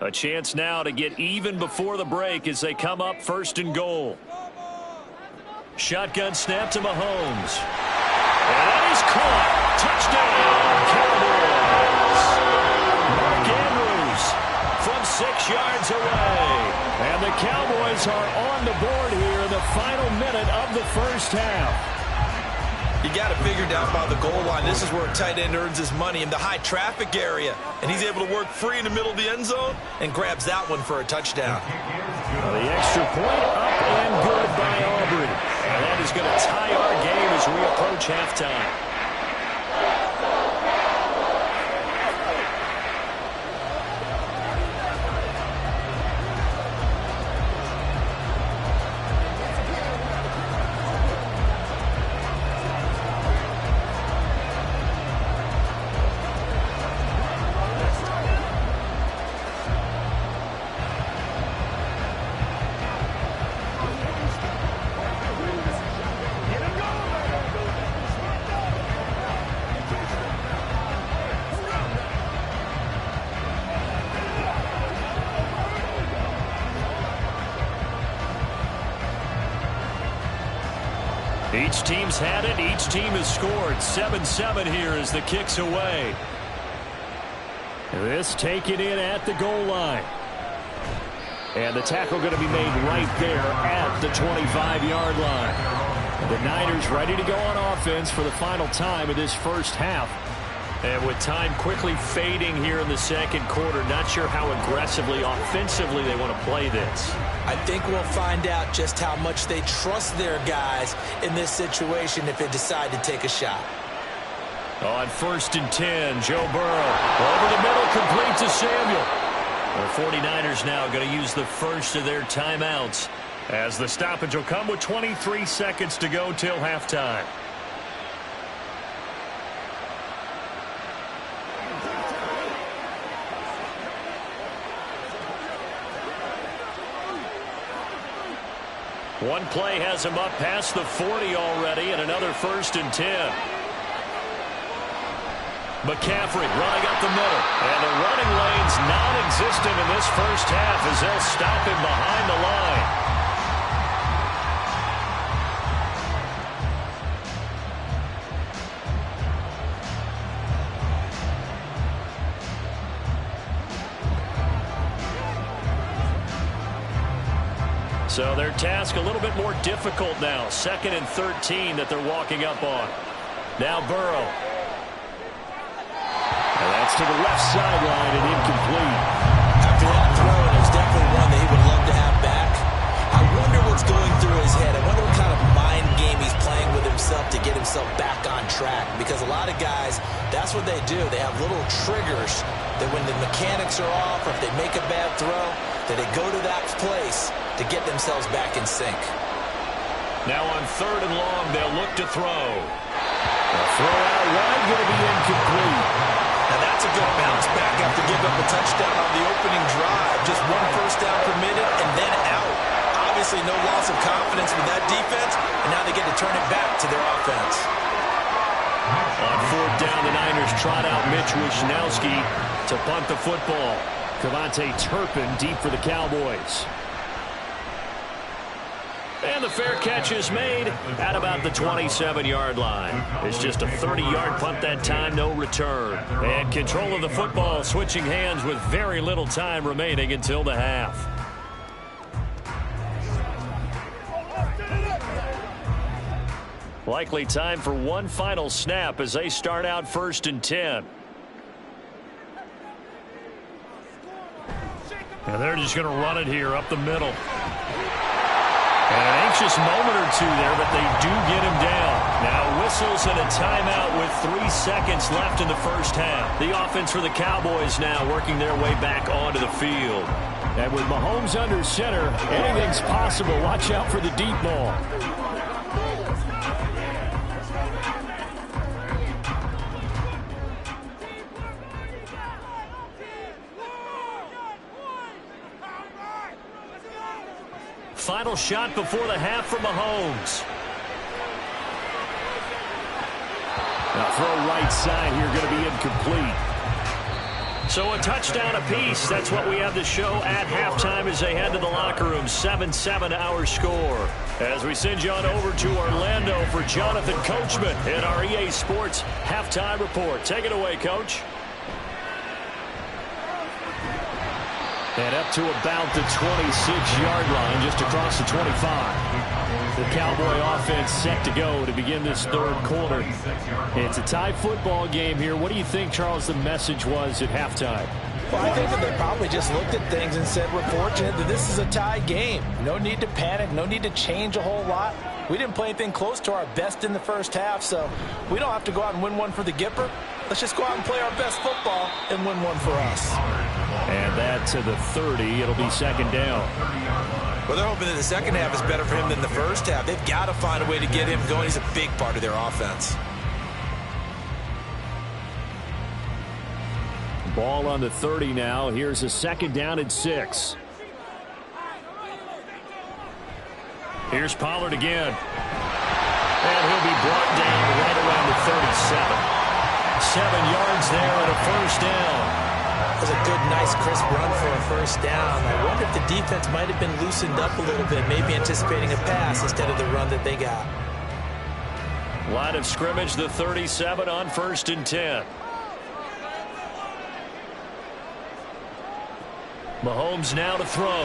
A chance now to get even before the break as they come up first and goal. Shotgun snap to Mahomes. And that is caught. Touchdown, Cowboys. Mark Andrews from 6 yards away. And the Cowboys are on the board here in the final minute of the first half. You got to figure down by the goal line. This is where a tight end earns his money in the high traffic area. And he's able to work free in the middle of the end zone and grabs that one for a touchdown. Well, the extra point up and good by Aubrey. And that is going to tie our game as we approach halftime. Each team's had it. Each team has scored. 7-7 here as the kick's away. This taken in at the goal line. And the tackle going to be made right there at the 25-yard line. The Niners ready to go on offense for the final time of this first half. And with time quickly fading here in the second quarter, not sure how aggressively, offensively they want to play this. I think we'll find out just how much they trust their guys in this situation if they decide to take a shot. On 1st and 10, Joe Burrow over the middle, complete to Samuel. The 49ers now going to use the first of their timeouts as the stoppage will come with 23 seconds to go till halftime. One play has him up past the 40 already, and another 1st and 10. McCaffrey running up the middle. And the running lane's non-existent in this first half as they'll stop him behind the line. So their task a little bit more difficult now. 2nd and 13 that they're walking up on. Now Burrow. And that's to the left sideline and incomplete. After that throw, it was definitely one that he would love to have back. I wonder what's going through his head. I wonder what kind of mind game he's playing with himself to get himself back on track. Because a lot of guys, that's what they do. They have little triggers that when the mechanics are off or if they make a bad throw, that they go to that place to get themselves back in sync. Now on 3rd and long, they'll look to throw. A throw out wide, going to be incomplete. Now that's a good bounce back after giving up a touchdown on the opening drive. Just 1 first down permitted and then out. Obviously no loss of confidence with that defense, and now they get to turn it back to their offense. On 4th down, the Niners trot out Mitch Wishnowski to punt the football. Cavante Turpin deep for the Cowboys. And the fair catch is made at about the 27-yard line. It's just a 30-yard punt that time, no return. And control of the football switching hands with very little time remaining until the half. Likely time for one final snap as they start out 1st and 10. And they're just going to run it here up the middle. And an anxious moment or two there, but they do get him down. Now whistles and a timeout with 3 seconds left in the first half. The offense for the Cowboys now working their way back onto the field. And with Mahomes under center, anything's possible. Watch out for the deep ball. Final shot before the half from Mahomes. Now throw right side here, going to be incomplete. So a touchdown apiece. That's what we have to show at halftime as they head to the locker room. 7-7 our score. As we send you on over to Orlando for Jonathan Coachman in our EA Sports halftime report. Take it away, Coach. And up to about the 26-yard line, just across the 25. The Cowboy offense set to go to begin this 3rd quarter. It's a tie football game here. What do you think, Charles, the message was at halftime? Well, I think that they probably just looked at things and said, we're fortunate that this is a tie game. No need to panic, no need to change a whole lot. We didn't play anything close to our best in the first half, so we don't have to go out and win one for the Gipper. Let's just go out and play our best football and win one for us. And that to the 30. It'll be 2nd down. Well, they're hoping that the second half is better for him than the first half. They've got to find a way to get him going. He's a big part of their offense. Ball on the 30 now. Here's a 2nd down and 6. Here's Pollard again. And he'll be brought down right around the 37. 7 yards there and a first down. That was a good, nice, crisp run for a first down. I wonder if the defense might have been loosened up a little bit, maybe anticipating a pass instead of the run that they got. Line of scrimmage, the 37 on 1st and 10. Mahomes now to throw.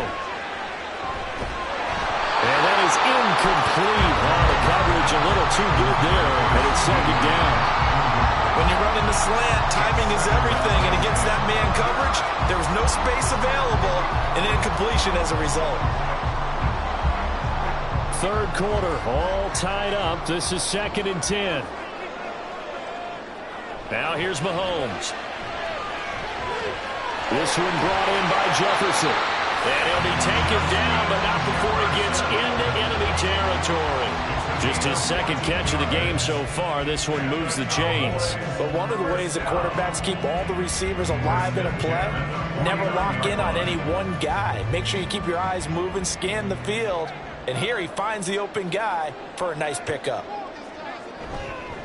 And that is incomplete. Oh, the coverage a little too good there, and it's 2nd down. When you're running the slant, timing is everything, and against that man coverage, there was no space available, and incompletion as a result. 3rd quarter, all tied up. This is 2nd and 10. Now here's Mahomes. This one brought in by Jefferson. And he'll be taken down, but not before he gets into enemy territory. Just his 2nd catch of the game so far. This one moves the chains. But one of the ways that quarterbacks keep all the receivers alive in a play, never lock in on any one guy. Make sure you keep your eyes moving, scan the field, And here he finds the open guy for a nice pickup.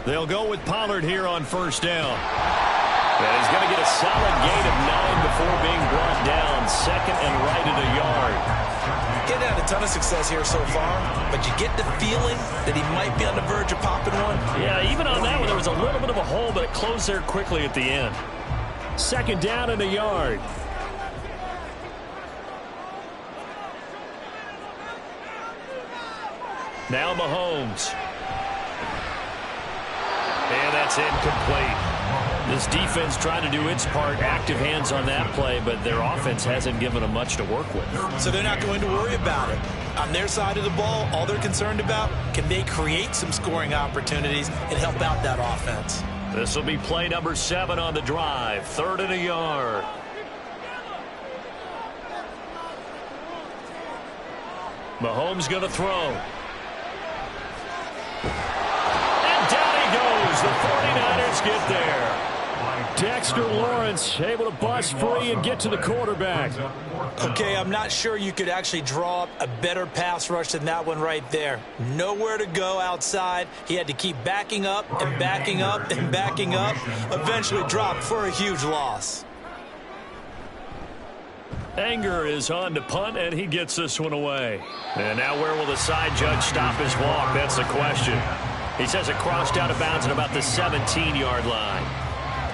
They'll go with Pollard here on first down. And he's going to get a solid gain of 9 before being brought down. Second and right at a yard. Getting had a ton of success here so far, but you get the feeling that he might be on the verge of popping one. Yeah, even on that one, there was a little bit of a hole, but it closed there quickly at the end. Second down and a yard. Now Mahomes. And that's incomplete. This defense trying to do its part, active hands on that play, but their offense hasn't given them much to work with. So they're not going to worry about it. On their side of the ball, all they're concerned about, can they create some scoring opportunities and help out that offense? This will be play number 7 on the drive. 3rd and a yard. Mahomes going to throw. And down he goes. The 49ers get there. Dexter Lawrence able to bust free and get to the quarterback. Okay, I'm not sure you could actually draw up a better pass rush than that one right there. Nowhere to go outside. He had to keep backing up and backing up and backing up. Eventually dropped for a huge loss. Anger is on to punt, and he gets this one away. And now where will the side judge stop his walk? That's the question. He says it crossed out of bounds at about the 17-yard line.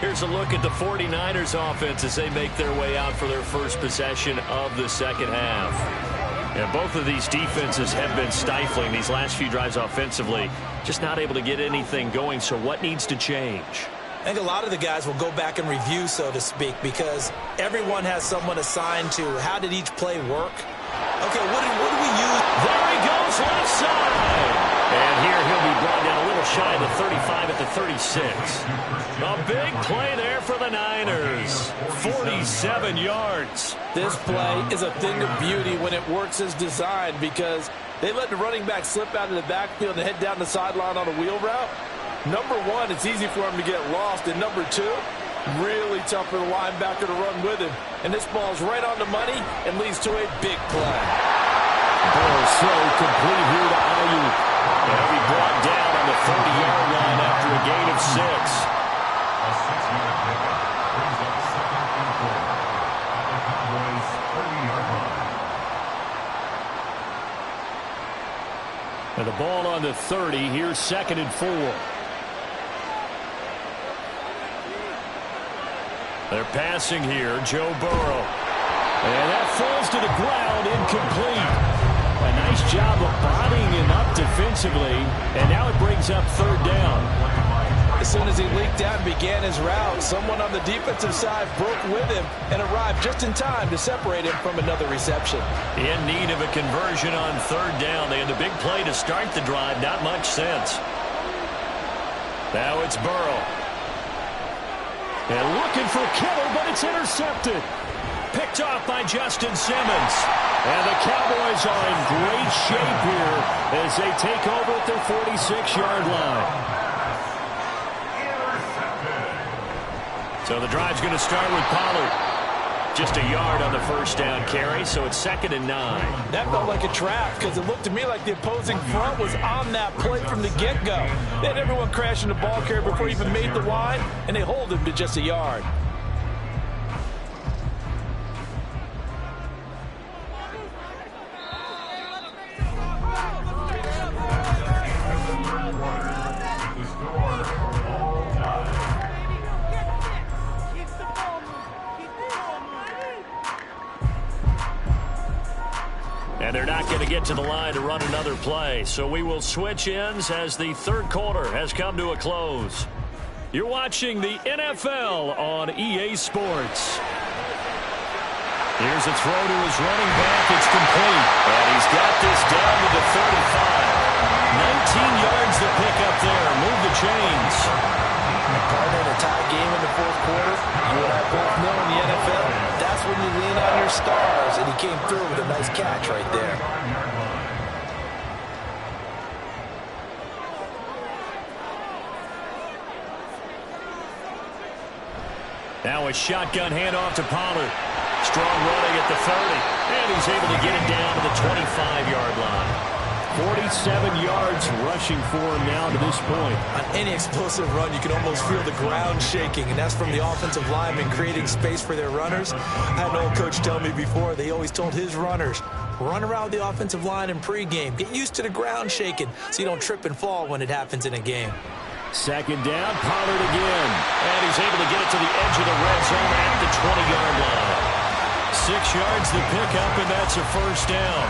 Here's a look at the 49ers offense as they make their way out for their first possession of the second half. And both of these defenses have been stifling these last few drives offensively. Just not able to get anything going, so what needs to change? I think a lot of the guys will go back and review, so to speak, because everyone has someone assigned to how did each play work. Okay, what do we use? There he goes, left side. And here he'll be brought down a little shy of the 35 at the 36. A big play there for the Niners. 47 yards. This play is a thing of beauty when it works as designed because they let the running back slip out of the backfield and head down the sideline on a wheel route. Number one, it's easy for him to get lost. And number two, really tough for the linebacker to run with him. And this ball's right on the money and leads to a big play. Ball so complete here to Ayuk. And he'll be brought down on the 30-yard line after a gain of 6. A 6-yard pickup brings up 2nd and 4 at the Cowboys' 30-yard line. And the ball on the 30. Here's 2nd and 4. They're passing here. Joe Burrow. And that falls to the ground, incomplete. A nice job of bodying him up defensively, and now it brings up 3rd down. As soon as he leaked out and began his route, someone on the defensive side broke with him and arrived just in time to separate him from another reception. In need of a conversion on 3rd down. They had the big play to start the drive. Not much sense. Now it's Burrow. And looking for Kittle, but it's intercepted. Picked off by Justin Simmons. And the Cowboys are in great shape here as they take over at their 46-yard line. So the drive's going to start with Pollard. Just a yard on the first down carry, so it's 2nd and 9. That felt like a trap because it looked to me like the opposing front was on that play from the get-go. They had everyone crashing the ball carrier before he even made the line, and they hold him to just a yard. And they're not going to get to the line to run another play. So we will switch ends as the 3rd quarter has come to a close. You're watching the NFL on EA Sports. Here's a throw to his running back. It's complete. And he's got this down to the 35. 19 yards to pick up there. Move the chains. Partner in a tie game in the 4th quarter. You and I both know in the NFL, that's when you lean on your stars, and he came through with a nice catch right there. Now a shotgun handoff to Pollard. Strong running at the 30. And he's able to get it down to the 25-yard line. 47 yards rushing for him now to this point. On any explosive run, you can almost feel the ground shaking, and that's from the offensive linemen creating space for their runners. I had an old coach tell me before, they always told his runners, run around the offensive line in pregame. Get used to the ground shaking so you don't trip and fall when it happens in a game. Second down, Pollard again. And he's able to get it to the edge of the red zone at the 20-yard line. 6 yards to pick up, and that's a first down.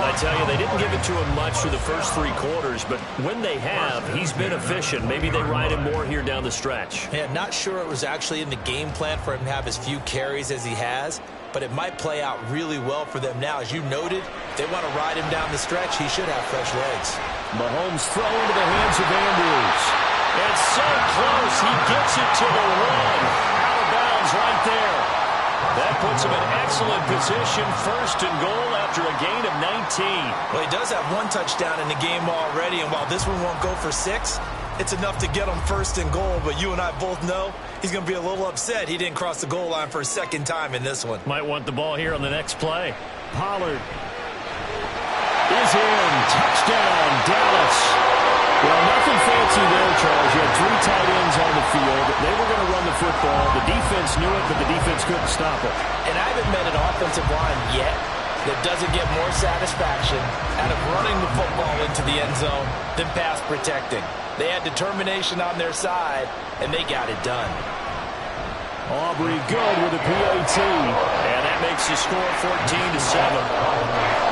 I tell you, they didn't give it to him much through the first 3 quarters, but when they have, he's been efficient. Maybe they ride him more here down the stretch. Yeah, not sure it was actually in the game plan for him to have as few carries as he has, but it might play out really well for them now. As you noted, if they want to ride him down the stretch, he should have fresh legs. Mahomes throw into the hands of Andrews. It's so close. He gets it to the 1. Out of bounds right there. That puts him in excellent position, first and goal after a gain of 19. Well, he does have 1 touchdown in the game already, and while this one won't go for 6, it's enough to get him first and goal. But you and I both know he's going to be a little upset he didn't cross the goal line for a second time in this one. Might want the ball here on the next play. Pollard is in. Touchdown, Dallas. Well, nothing fancy there, Charles. You had 3 tight ends on the field. They were going to run the football. The defense knew it, but the defense couldn't stop it. And I haven't met an offensive line yet that doesn't get more satisfaction out of running the football into the end zone than pass protecting. They had determination on their side, and they got it done. Aubrey good with a PAT. And that makes the score 14-7.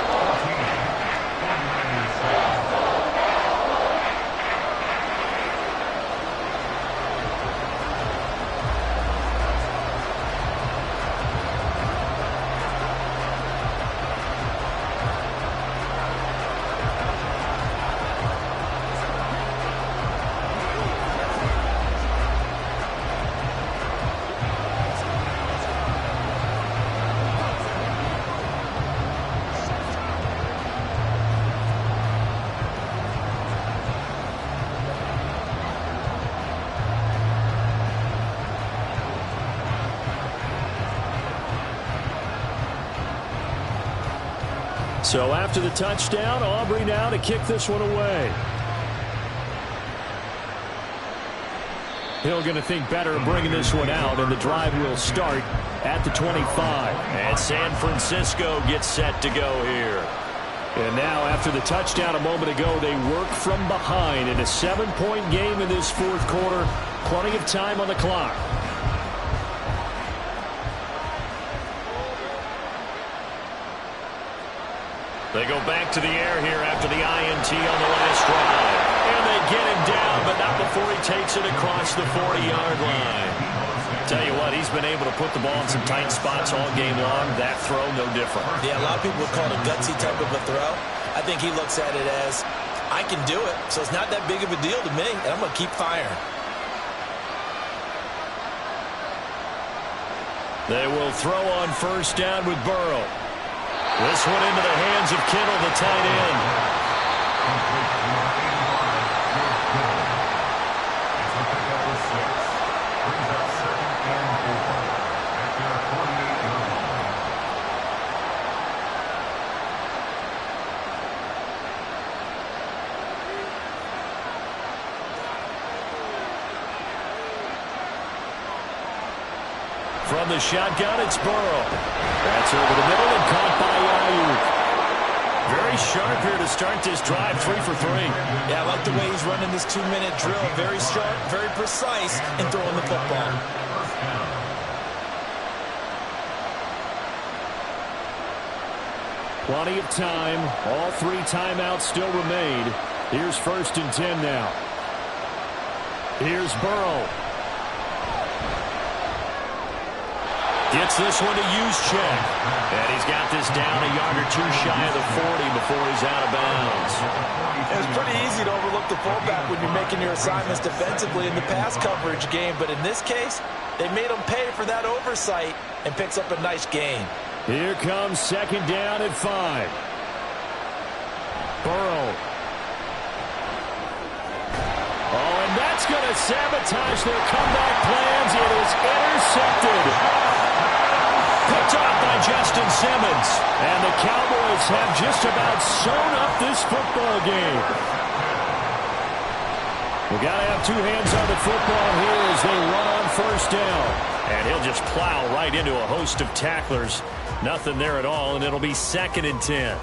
So after the touchdown, Aubrey now to kick this one away. Hill going to think better of bringing this one out, and the drive will start at the 25. And San Francisco gets set to go here. And now after the touchdown a moment ago, they work from behind in a 7-point game in this 4th quarter. Plenty of time on the clock. They go back to the air here after the INT on the last drive. And they get him down, but not before he takes it across the 40-yard line. Tell you what, he's been able to put the ball in some tight spots all game long. That throw, no different. Yeah, a lot of people would call it a gutsy type of a throw. I think he looks at it as, I can do it, so it's not that big of a deal to me, and I'm going to keep firing. They will throw on first down with Burrow. This one into the hands of Kittle, the tight end. From the shotgun, it's Burrow. That's over the middle and caught by Ayuk. Very sharp here to start this drive, 3 for 3. Yeah, I like the way he's running this 2-minute drill. Very sharp, very precise in throwing the football. Plenty of time. All 3 timeouts still remain. Here's 1st and 10 now. Here's Burrow. Gets this one to Juszczyk. And he's got this down a yard or 2 shy of the 40 before he's out of bounds. It's pretty easy to overlook the fullback when you're making your assignments defensively in the pass coverage game. But in this case, they made him pay for that oversight and picks up a nice gain. Here comes 2nd down at 5. Burrow. Oh, and that's going to sabotage their comeback plans. It is intercepted. Picked off by Justin Simmons. And the Cowboys have just about sewn up this football game. We've got to have two hands on the football here as they run on first down. And he'll just plow right into a host of tacklers. Nothing there at all, and it'll be 2nd and 10.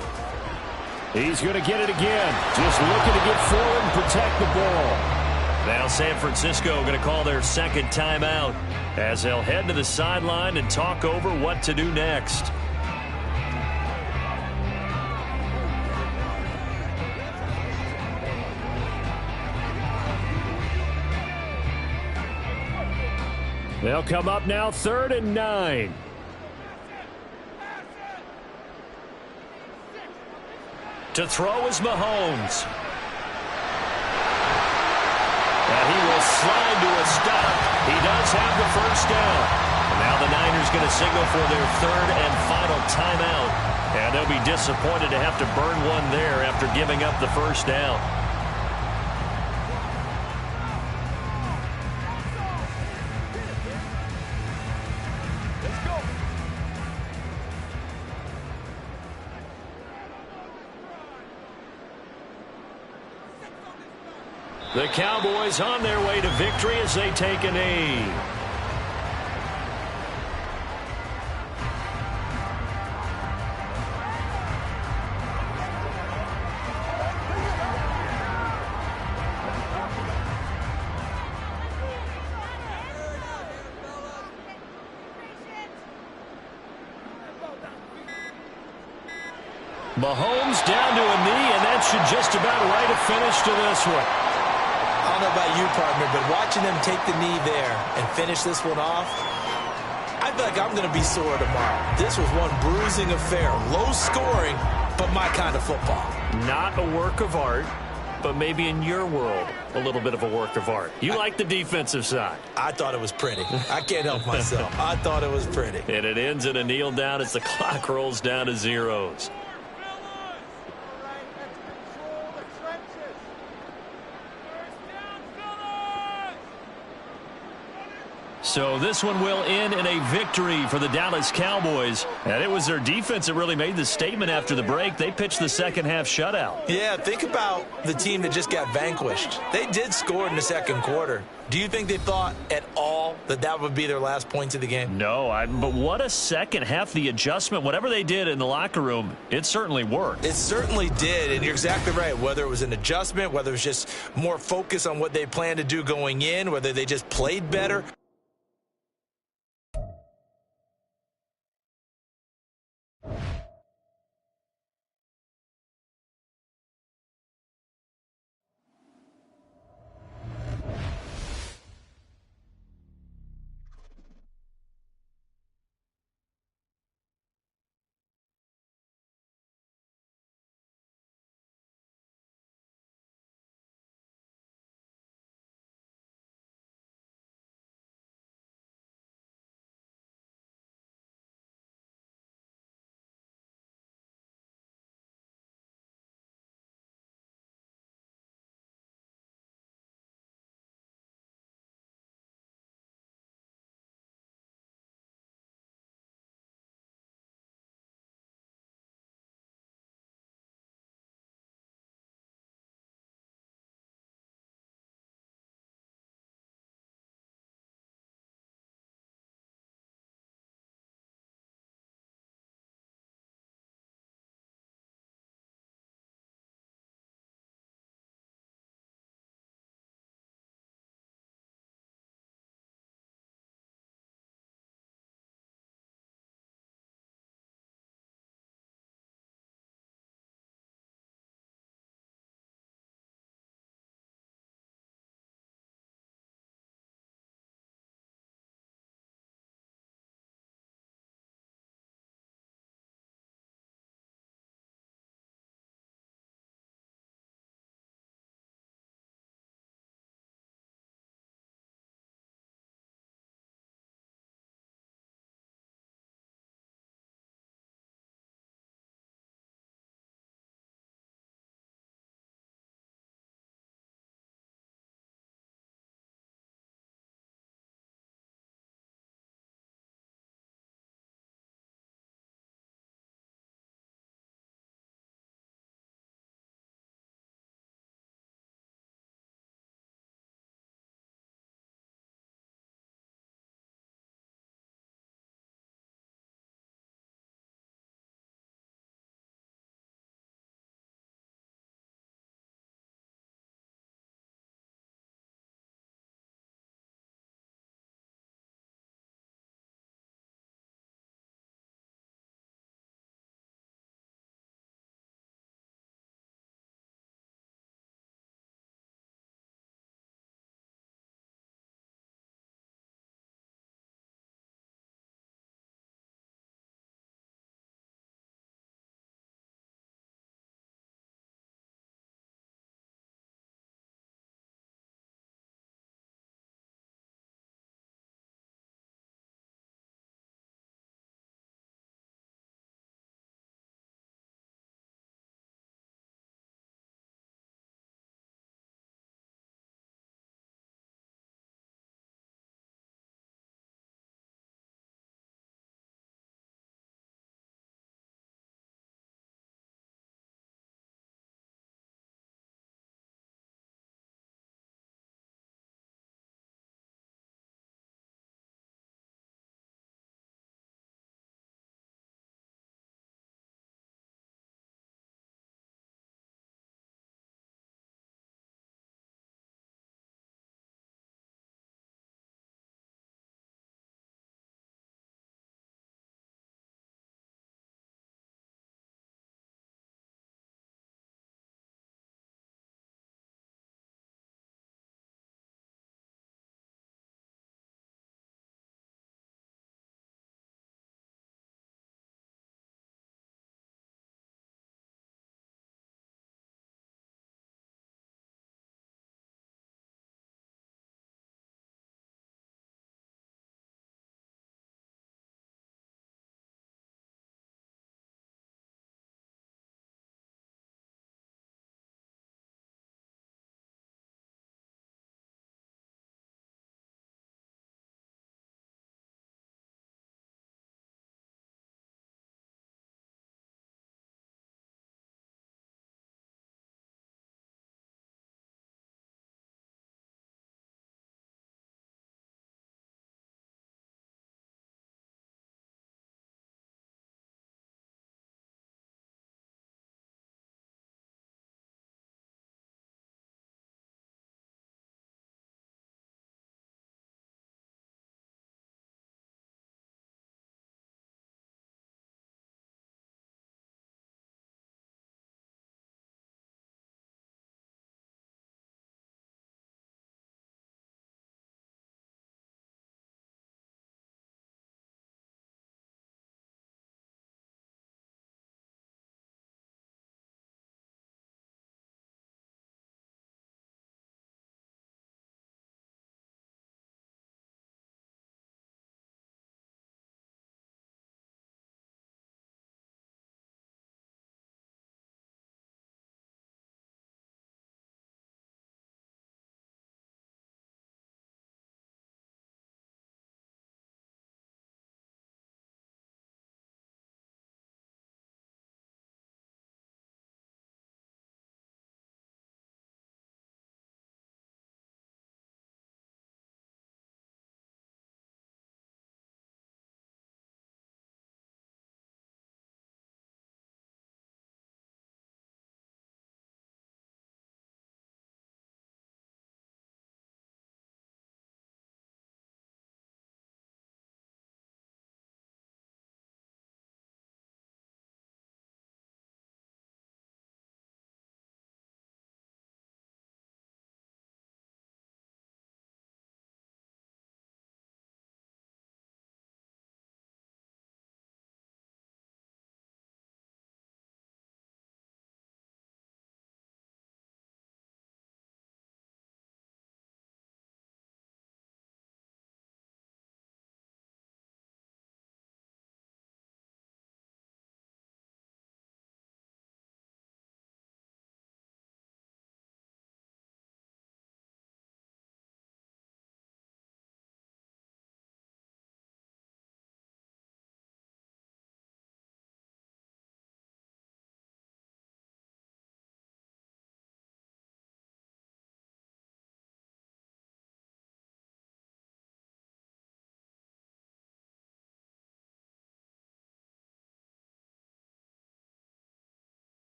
He's going to get it again. Just looking to get forward and protect the ball. Now San Francisco going to call their second timeout as they'll head to the sideline and talk over what to do next. They'll come up now 3rd and 9. To throw is Mahomes. And he will slide to a stop. He does have the first down. And now the Niners going to signal for their 3rd and final timeout. And they'll be disappointed to have to burn one there after giving up the first down. The Cowboys on their way to victory as they take a knee. Mahomes down to a knee, and that should just about write a finish to this one. I don't know about you, partner, but watching them take the knee there and finish this one off, I feel like I'm going to be sore tomorrow. This was one bruising affair. Low scoring, but my kind of football. Not a work of art, but maybe in your world, a little bit of a work of art. You like the defensive side. I thought it was pretty. I can't help myself. I thought it was pretty. And it ends in a kneel down as the clock rolls down to zeros. So this one will end in a victory for the Dallas Cowboys. And it was their defense that really made the statement after the break. They pitched the second half shutout. Yeah, think about the team that just got vanquished. They did score in the second quarter. Do you think they thought at all that that would be their last points of the game? No, but what a second half. The adjustment, whatever they did in the locker room, it certainly worked. It certainly did, and you're exactly right. Whether it was an adjustment, whether it was just more focus on what they planned to do going in, whether they just played better.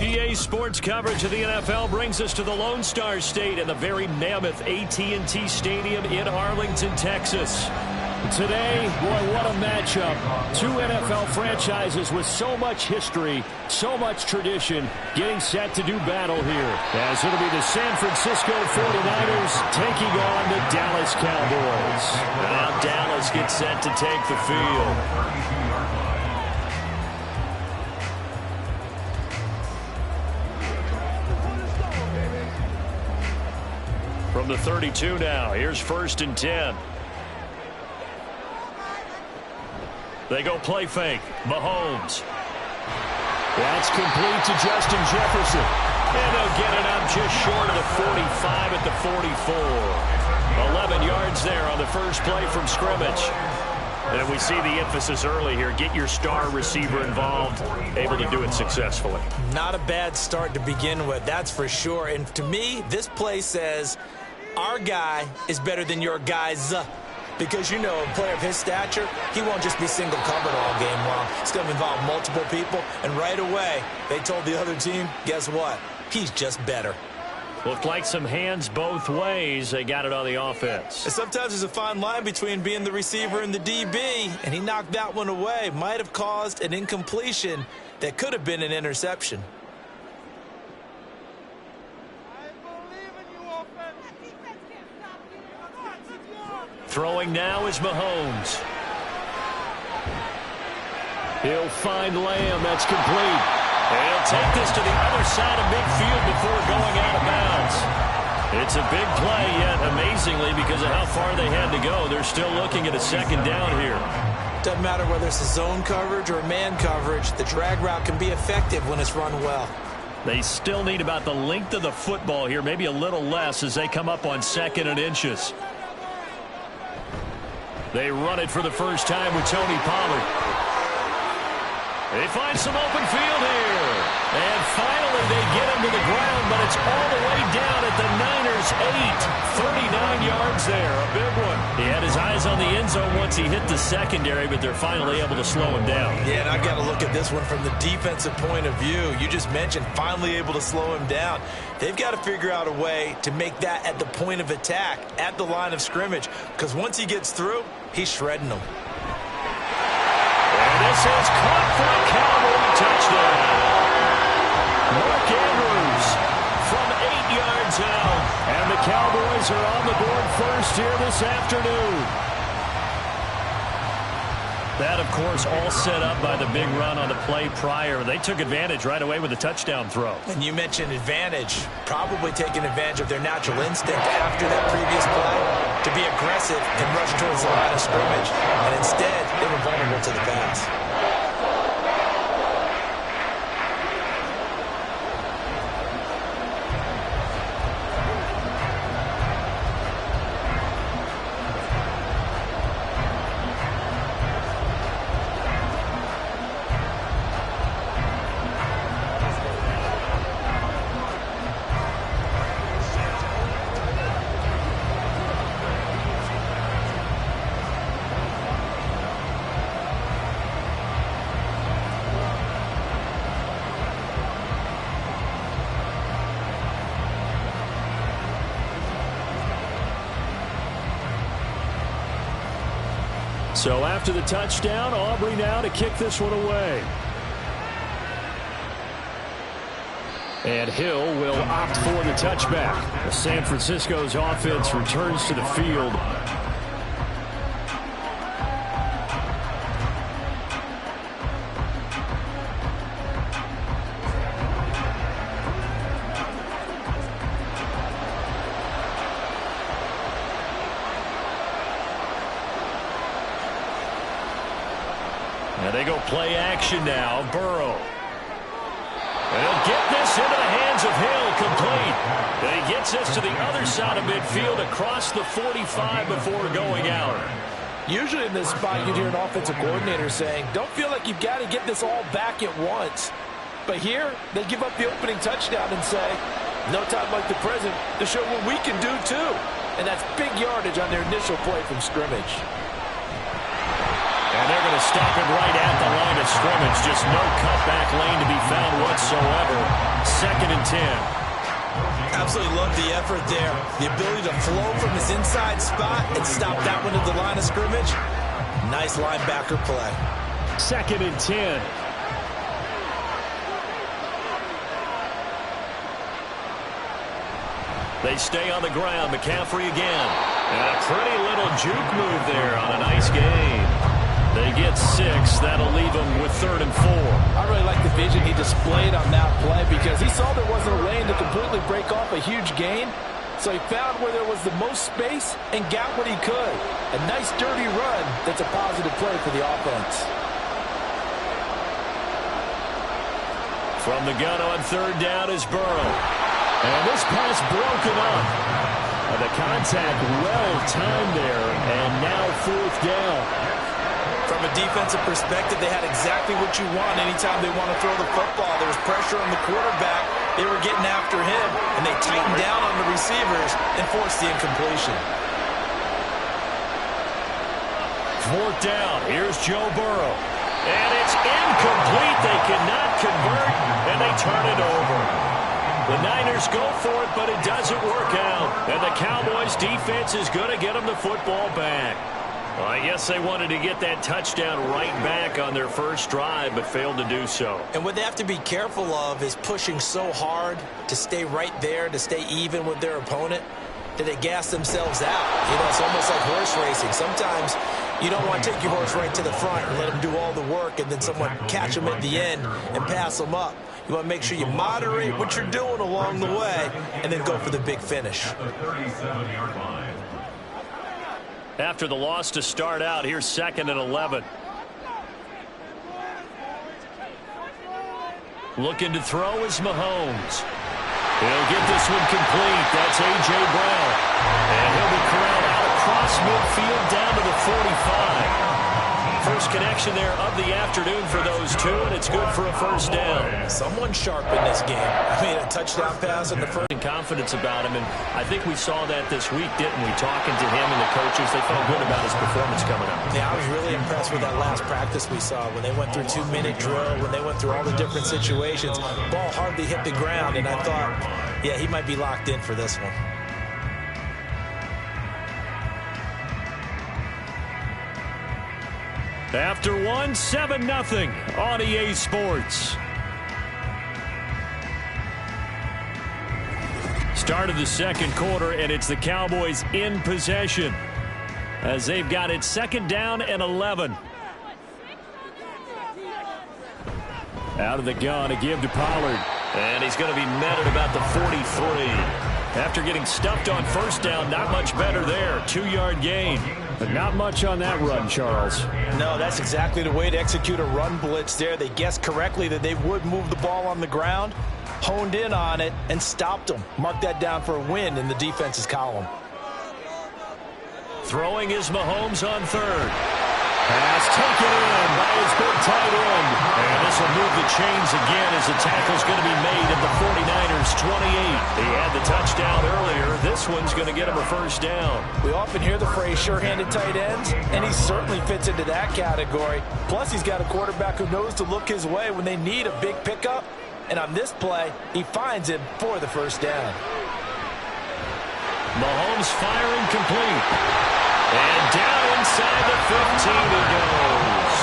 EA Sports coverage of the NFL brings us to the Lone Star State and the very mammoth AT&T Stadium in Arlington, Texas. Today, boy, what a matchup. Two NFL franchises with so much history, so much tradition, getting set to do battle here. As it'll be the San Francisco 49ers taking on the Dallas Cowboys. Now Dallas gets set to take the field. From the 32 now, here's 1st and 10. They go play fake. Mahomes. That's complete to Justin Jefferson. And they'll get it up just short of the 45 at the 44. 11 yards there on the first play from scrimmage. And we see the emphasis early here. Get your star receiver involved, able to do it successfully. Not a bad start to begin with, that's for sure. And to me, this play says our guy is better than your guys. Because, you know, a player of his stature, he won't just be single covered all game long. It's going to involve multiple people. And right away, they told the other team, guess what? He's just better. Looked like some hands both ways. They got it on the offense. And sometimes there's a fine line between being the receiver and the DB, and he knocked that one away. Might have caused an incompletion that could have been an interception. Throwing now is Mahomes. He'll find Lamb. That's complete. And he'll take this to the other side of midfield before going out of bounds. It's a big play, yet amazingly, because of how far they had to go, they're still looking at a second down here. Doesn't matter whether it's a zone coverage or man coverage, the drag route can be effective when it's run well. They still need about the length of the football here, maybe a little less as they come up on 2nd and inches. They run it for the first time with Tony Pollard. They find some open field here. And finally they get him to the ground, but it's all the way down at the Niners' 8. 39 yards there, a big one. He had his eyes on the end zone once he hit the secondary, but they're finally able to slow him down. Yeah, and I've got to look at this one from the defensive point of view. You just mentioned finally able to slow him down. They've got to figure out a way to make that at the point of attack, at the line of scrimmage, because once he gets through, he's shredding them. And this is caught for a Cowboy touchdown. Mark Andrews from 8 yards out. And the Cowboys are on the board first here this afternoon. That, of course, all set up by the big run on the play prior. They took advantage right away with a touchdown throw. And you mentioned advantage, probably taking advantage of their natural instinct after that previous play to be aggressive and rush towards the line of scrimmage. And instead, they were vulnerable to the pass. So after the touchdown, Aubrey now to kick this one away. And Hill will opt for the touchback. San Francisco's offense returns to the field. And they go play action now. Burrow. And he'll get this into the hands of Hill, complete. And he gets this to the other side of midfield across the 45 before going out. Usually in this spot, you'd hear an offensive coordinator saying, don't feel like you've got to get this all back at once. But here, they give up the opening touchdown and say, no time like the present to show what we can do too. And that's big yardage on their initial play from scrimmage. And they're going to stop him right at the line of scrimmage. Just no cutback lane to be found whatsoever. 2nd and 10. Absolutely love the effort there. The ability to flow from his inside spot and stop that one at the line of scrimmage. Nice linebacker play. 2nd and 10. They stay on the ground. McCaffrey again. And a pretty little juke move there on a nice game. They get 6. That'll leave them with 3rd and 4. I really like the vision he displayed on that play because he saw there wasn't a lane to completely break off a huge gain. So he found where there was the most space and got what he could. A nice dirty run that's a positive play for the offense. From the gun on 3rd down is Burrow. And this pass broken up. And the contact well timed there. And now 4th down. From a defensive perspective, they had exactly what you want anytime they want to throw the football. There was pressure on the quarterback. They were getting after him, and they tightened down on the receivers and forced the incompletion. 4th down. Here's Joe Burrow. And it's incomplete. They cannot convert, and they turn it over. The Niners go for it, but it doesn't work out. And the Cowboys' defense is going to get them the football back. Well, I guess they wanted to get that touchdown right back on their first drive, but failed to do so. And what they have to be careful of is pushing so hard to stay right there, to stay even with their opponent, that they gas themselves out. You know, it's almost like horse racing. Sometimes You don't want to take your horse right to the front and let him do all the work and then someone catch him at the end and pass him up. You want to make sure you moderate what you're doing along the way and then go for the big finish. After the loss to start out, here's 2nd and 11. Looking to throw is Mahomes. He'll get this one complete. That's A.J. Brown. And he'll be corralled out across midfield down to the 45. First connection there of the afternoon for those two, and it's good for a first down. Someone sharp in this game. I mean, a touchdown pass in the first. Confidence about him, and I think we saw that this week, didn't we? Talking to him and the coaches, they felt good about his performance coming up. Yeah, I was really impressed with that last practice we saw when they went through 2-minute drill, when they went through all the different situations. Ball hardly hit the ground, and I thought, yeah, he might be locked in for this one. After one, 7-0 on EA Sports. Start of the second quarter, and it's the Cowboys in possession as they've got it 2nd down and 11. Out of the gun, a give to Pollard. And he's going to be met at about the 43. After getting stuffed on first down, not much better there. 2-yard gain. But not much on that run, Charles. No, that's exactly the way to execute a run blitz there. They guessed correctly that they would move the ball on the ground, honed in on it, and stopped them. Mark that down for a win in the defense's column. Throwing is Mahomes on 3rd. Pass taken in by his big tight end. And this will move the chains again as the tackle's going to be made at the 49ers 28. He had the touchdown earlier. This one's going to get him a first down. We often hear the phrase sure-handed tight ends, and he certainly fits into that category. Plus, he's got a quarterback who knows to look his way when they need a big pickup. And on this play, he finds him for the first down. Mahomes firing complete. And down inside the 15 he goes.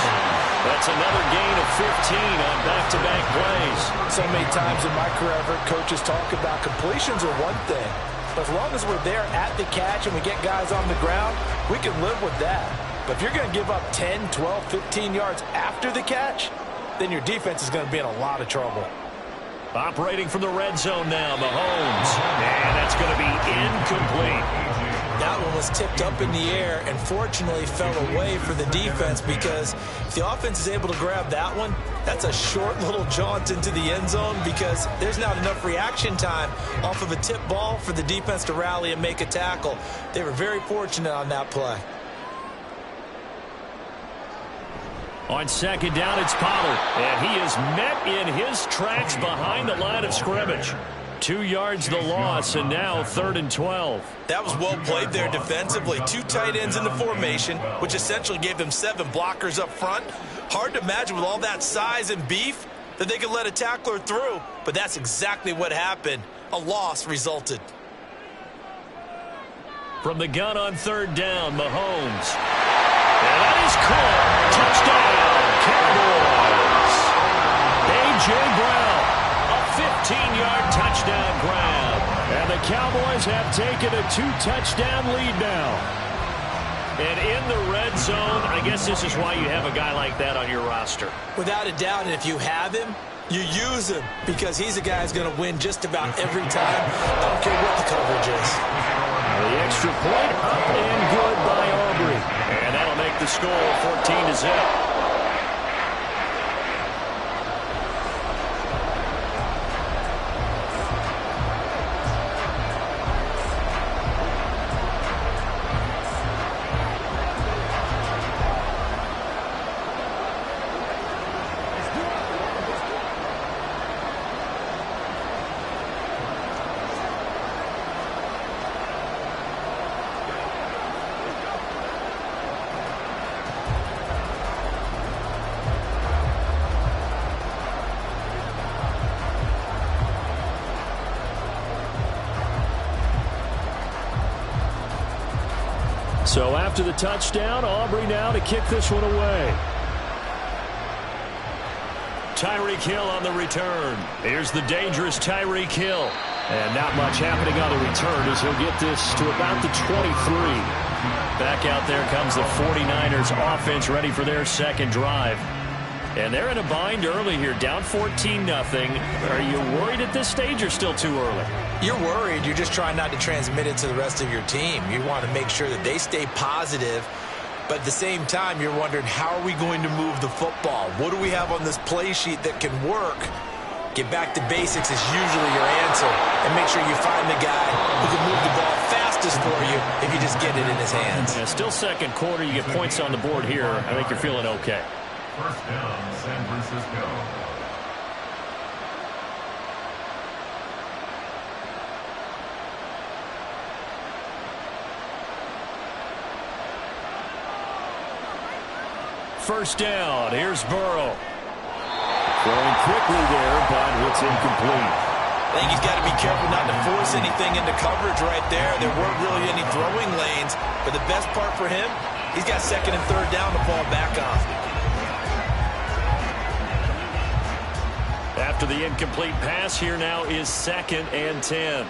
That's another gain of 15 on back-to-back plays. So many times in my career, I've heard coaches talk about completions are one thing. But as long as we're there at the catch and we get guys on the ground, we can live with that. But if you're going to give up 10, 12, 15 yards after the catch, then your defense is going to be in a lot of trouble. Operating from the red zone now, Mahomes. And that's going to be incomplete. That one was tipped up in the air and fortunately fell away for the defense because if the offense is able to grab that one, that's a short little jaunt into the end zone because there's not enough reaction time off of a tip ball for the defense to rally and make a tackle. They were very fortunate on that play. On 2nd down, it's Pollard. And he is met in his tracks behind the line of scrimmage. 2 yards the loss, and now 3rd and 12. That was well played there defensively. 2 tight ends in the formation, which essentially gave them 7 blockers up front. Hard to imagine with all that size and beef that they could let a tackler through, but that's exactly what happened. A loss resulted. From the gun on 3rd down, Mahomes. And that is caught. Touchdown, Cowboys. A.J. Brown. 15-yard touchdown grab. And the Cowboys have taken a 2-touchdown lead now. And in the red zone, I guess this is why you have a guy like that on your roster. Without a doubt, and if you have him, you use him because he's a guy who's going to win just about every time. I don't care what the coverage is. The extra point up and good by Aubrey. And that'll make the score 14-0. So after the touchdown, Aubrey now to kick this one away. Tyreek Hill on the return. Here's the dangerous Tyreek Hill. And not much happening on the return as he'll get this to about the 23. Back out there comes the 49ers offense ready for their second drive. And they're in a bind early here, down 14-0. Are you worried at this stage or still too early? You're worried. You're just trying not to transmit it to the rest of your team. You want to make sure that they stay positive. But at the same time, you're wondering, how are we going to move the football? What do we have on this play sheet that can work? Get back to basics is usually your answer. And make sure you find the guy who can move the ball fastest for you if you just get it in his hands. Yeah, still second quarter. You get points on the board here. I think you're feeling okay. First down, San Francisco. First down. Here's Burrow. Throwing quickly there, but it's incomplete. I think he's got to be careful not to force anything into coverage right there. There weren't really any throwing lanes. But the best part for him, he's got second and third down to fall back on. After the incomplete pass, here now is 2nd and 10.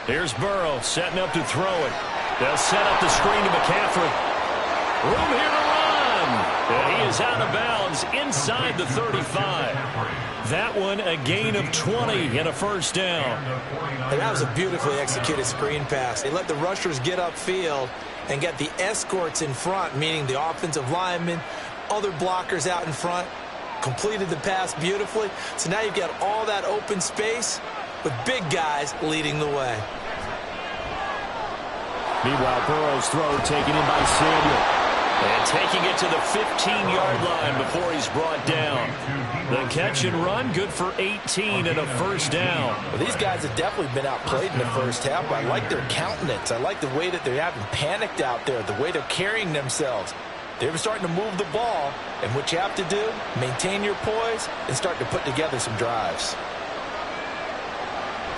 Here's Burrow setting up to throw it. They'll set up the screen to McCaffrey. Room here to run. And he is out of bounds inside the 35. That one a gain of 20 and a first down. And that was a beautifully executed screen pass. They let the rushers get upfield and get the escorts in front, meaning the offensive linemen, other blockers out in front. Completed the pass beautifully. So now you've got all that open space with big guys leading the way. Meanwhile, Burrow's throw taken in by Samuel. And taking it to the 15-yard line before he's brought down. The catch and run, good for 18 and a first down. Well, these guys have definitely been outplayed in the first half. I like their countenance. I like the way that they haven't panicked out there, the way they're carrying themselves. They're starting to move the ball, and what you have to do, maintain your poise and start to put together some drives.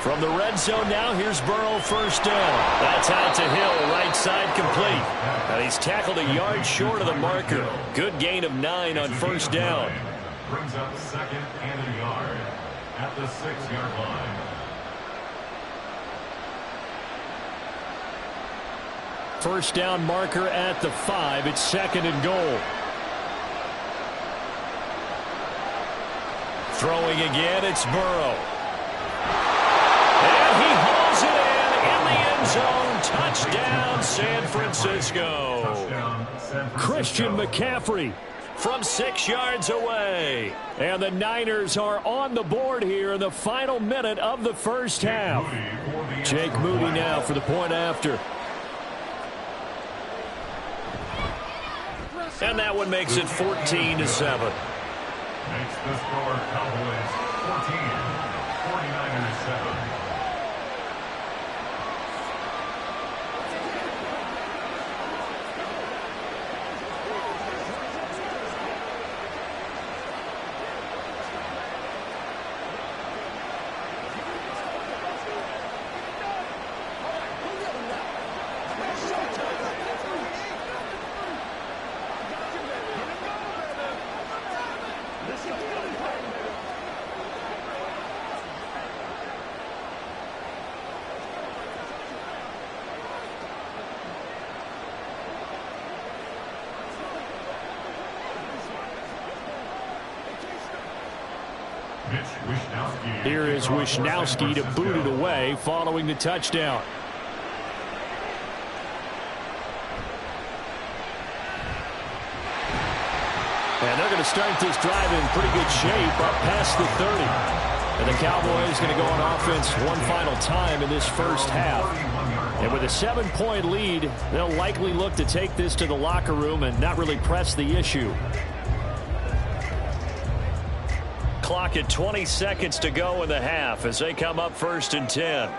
From the red zone now, here's Burrow, first down. That's out to Hill, right side complete. And he's tackled a yard short of the marker. Good gain of 9 on first down. Brings up 2nd and a yard at the 6-yard line. First down marker at the 5. It's 2nd and goal. Throwing again, it's Burrow. And he hauls it in the end zone. Touchdown, San Francisco. Touchdown, San Francisco. Christian McCaffrey from 6 yards away. And the Niners are on the board here in the final minute of the first half. Jake Moody now for the point after. And that one makes it 14-7. Makes the score Cowboys 14, 49ers 7. Here is Wishnowski to boot it away following the touchdown. And they're going to start this drive in pretty good shape up past the 30. And the Cowboys going to go on offense one final time in this first half. And with a 7-point lead, they'll likely look to take this to the locker room and not really press the issue. Clock at 20 seconds to go in the half as they come up 1st and 10.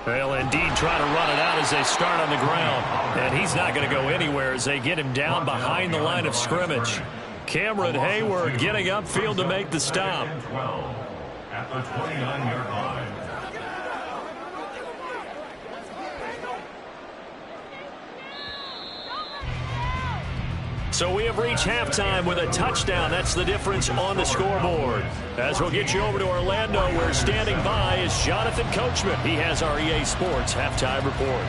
They'll indeed try to run it out as they start on the ground. And he's not going to go anywhere as they get him down behind the line of scrimmage. Cameron Hayward getting upfield to make the stop. At the 29-yard line. So we have reached halftime with a touchdown. That's the difference on the scoreboard. As we'll get you over to Orlando, where standing by is Jonathan Coachman. He has our EA Sports halftime report.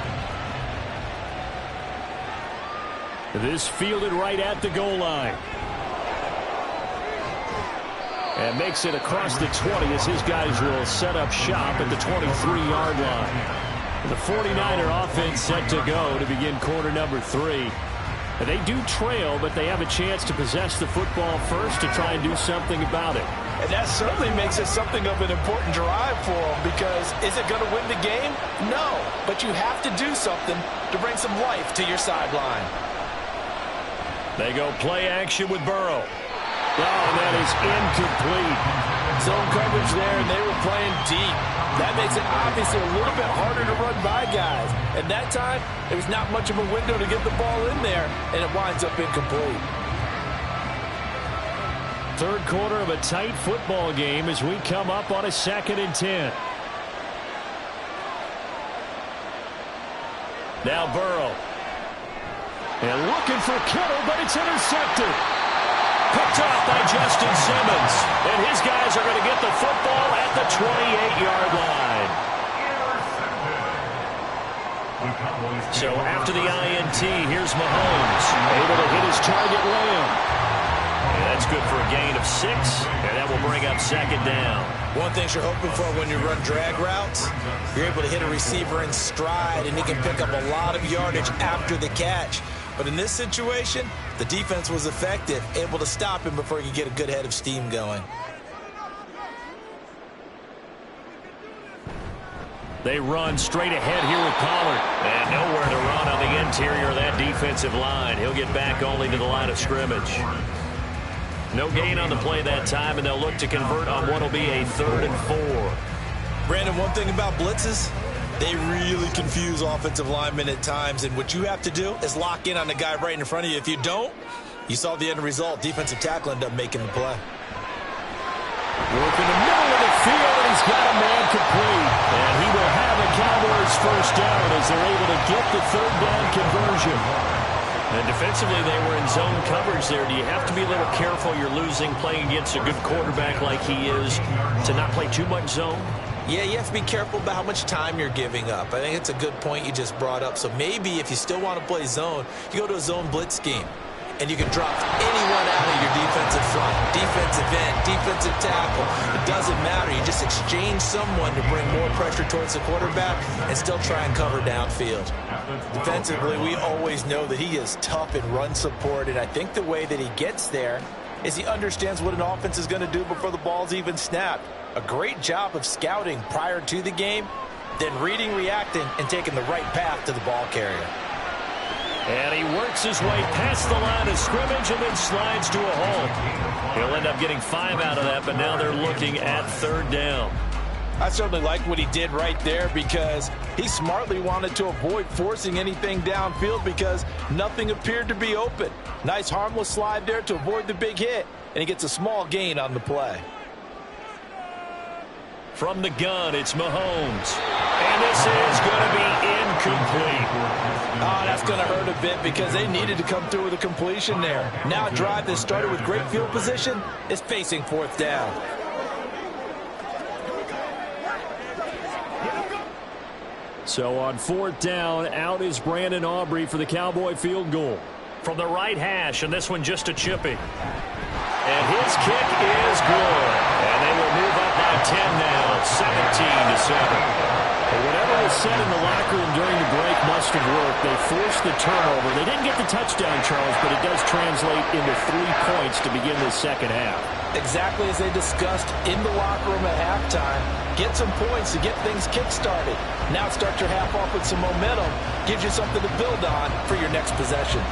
This fielded right at the goal line. And makes it across the 20 as his guys will set up shop at the 23-yard line. The 49er offense set to go to begin quarter number 3. They do trail, but they have a chance to possess the football first to try and do something about it. And that certainly makes it something of an important drive for them, because is it going to win the game? No, but you have to do something to bring some life to your sideline. They go play action with Burrow. Oh, that is incomplete. Zone coverage there, and they were playing deep. That makes it obviously a little bit harder to run by guys. At that time, there was not much of a window to get the ball in there, and it winds up incomplete. Third quarter of a tight football game as we come up on a 2nd and 10. Now Burrow. And looking for Kittle, but it's intercepted. Picked off by Justin Simmons. And his guys are going to get the football at the 28-yard line. So after the INT, here's Mahomes. Able to hit his target Lamb. And that's good for a gain of 6. And that will bring up 2nd down. One thing you're hoping for when you run drag routes, you're able to hit a receiver in stride, and he can pick up a lot of yardage after the catch. But in this situation, the defense was effective, able to stop him before he could get a good head of steam going. They run straight ahead here with Pollard. And nowhere to run on the interior of that defensive line. He'll get back only to the line of scrimmage. No gain on the play that time, and they'll look to convert on what will be a 3rd and 4. Brandon, one thing about blitzes, they really confuse offensive linemen at times, and what you have to do is lock in on the guy right in front of you. If you don't, you saw the end result. Defensive tackle ended up making the play. Work in the middle of the field, and he's got a man complete. And he will have a Cowboys first down as they're able to get the 3rd down conversion. And defensively, they were in zone coverage there. Do you have to be a little careful? You're losing, playing against a good quarterback like he is, to not play too much zone? Yeah, you have to be careful about how much time you're giving up. I think it's a good point you just brought up. So maybe if you still want to play zone, you go to a zone blitz scheme. And you can drop anyone out of your defensive front, defensive end, defensive tackle. It doesn't matter. You just exchange someone to bring more pressure towards the quarterback and still try and cover downfield. Defensively, we always know that he is tough in run support, and I think the way that he gets there is he understands what an offense is going to do before the ball's even snapped. A great job of scouting prior to the game, then reading, reacting, and taking the right path to the ball carrier. And he works his way past the line of scrimmage and then slides to a hole. He'll end up getting 5 out of that, but now they're looking at 3rd down. I certainly like what he did right there, because he smartly wanted to avoid forcing anything downfield because nothing appeared to be open. Nice harmless slide there to avoid the big hit, and he gets a small gain on the play. From the gun, it's Mahomes. And this is going to be incomplete. Oh, that's going to hurt a bit because they needed to come through with a completion there. Now a drive that started with great field position is facing 4th down. So on 4th down, out is Brandon Aubrey for the Cowboy field goal. From the right hash, and this one just a chipping. And his kick is good. And they will move up by 10 now, 17-7. But whatever was said in the locker room during the break must have worked. They forced the turnover. They didn't get the touchdown, Charles, but it does translate into 3 points to begin the second half. Exactly as they discussed in the locker room at halftime. Get some points to get things kick-started. Now start your half off with some momentum. Gives you something to build on for your next possession.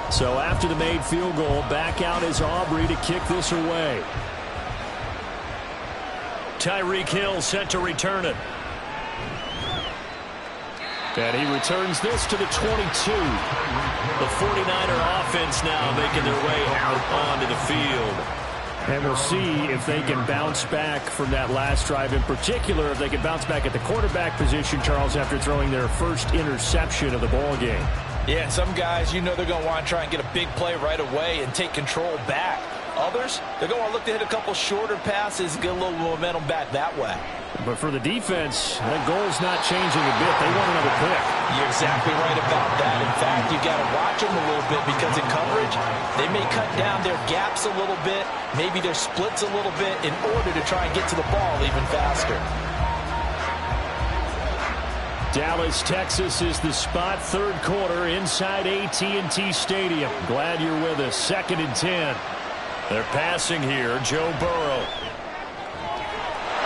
So after the made field goal, back out is Aubrey to kick this away. Tyreek Hill set to return it. And he returns this to the 22. The 49er offense now making their way onto the field. And we'll see if they can bounce back from that last drive. In particular, if they can bounce back at the quarterback position, Charles, after throwing their first interception of the ball game. Yeah, some guys, you know they're going to want to try and get a big play right away and take control back. Others, they're going to look to hit a couple shorter passes and get a little momentum back that way. But for the defense, that goal's not changing a bit. They want another pick. You're exactly right about that. In fact, you got to watch them a little bit because in coverage, they may cut down their gaps a little bit, maybe their splits a little bit in order to try and get to the ball even faster. Dallas, Texas is the spot. Third quarter inside AT&T Stadium. Glad you're with us. 2nd and 10. They're passing here. Joe Burrow.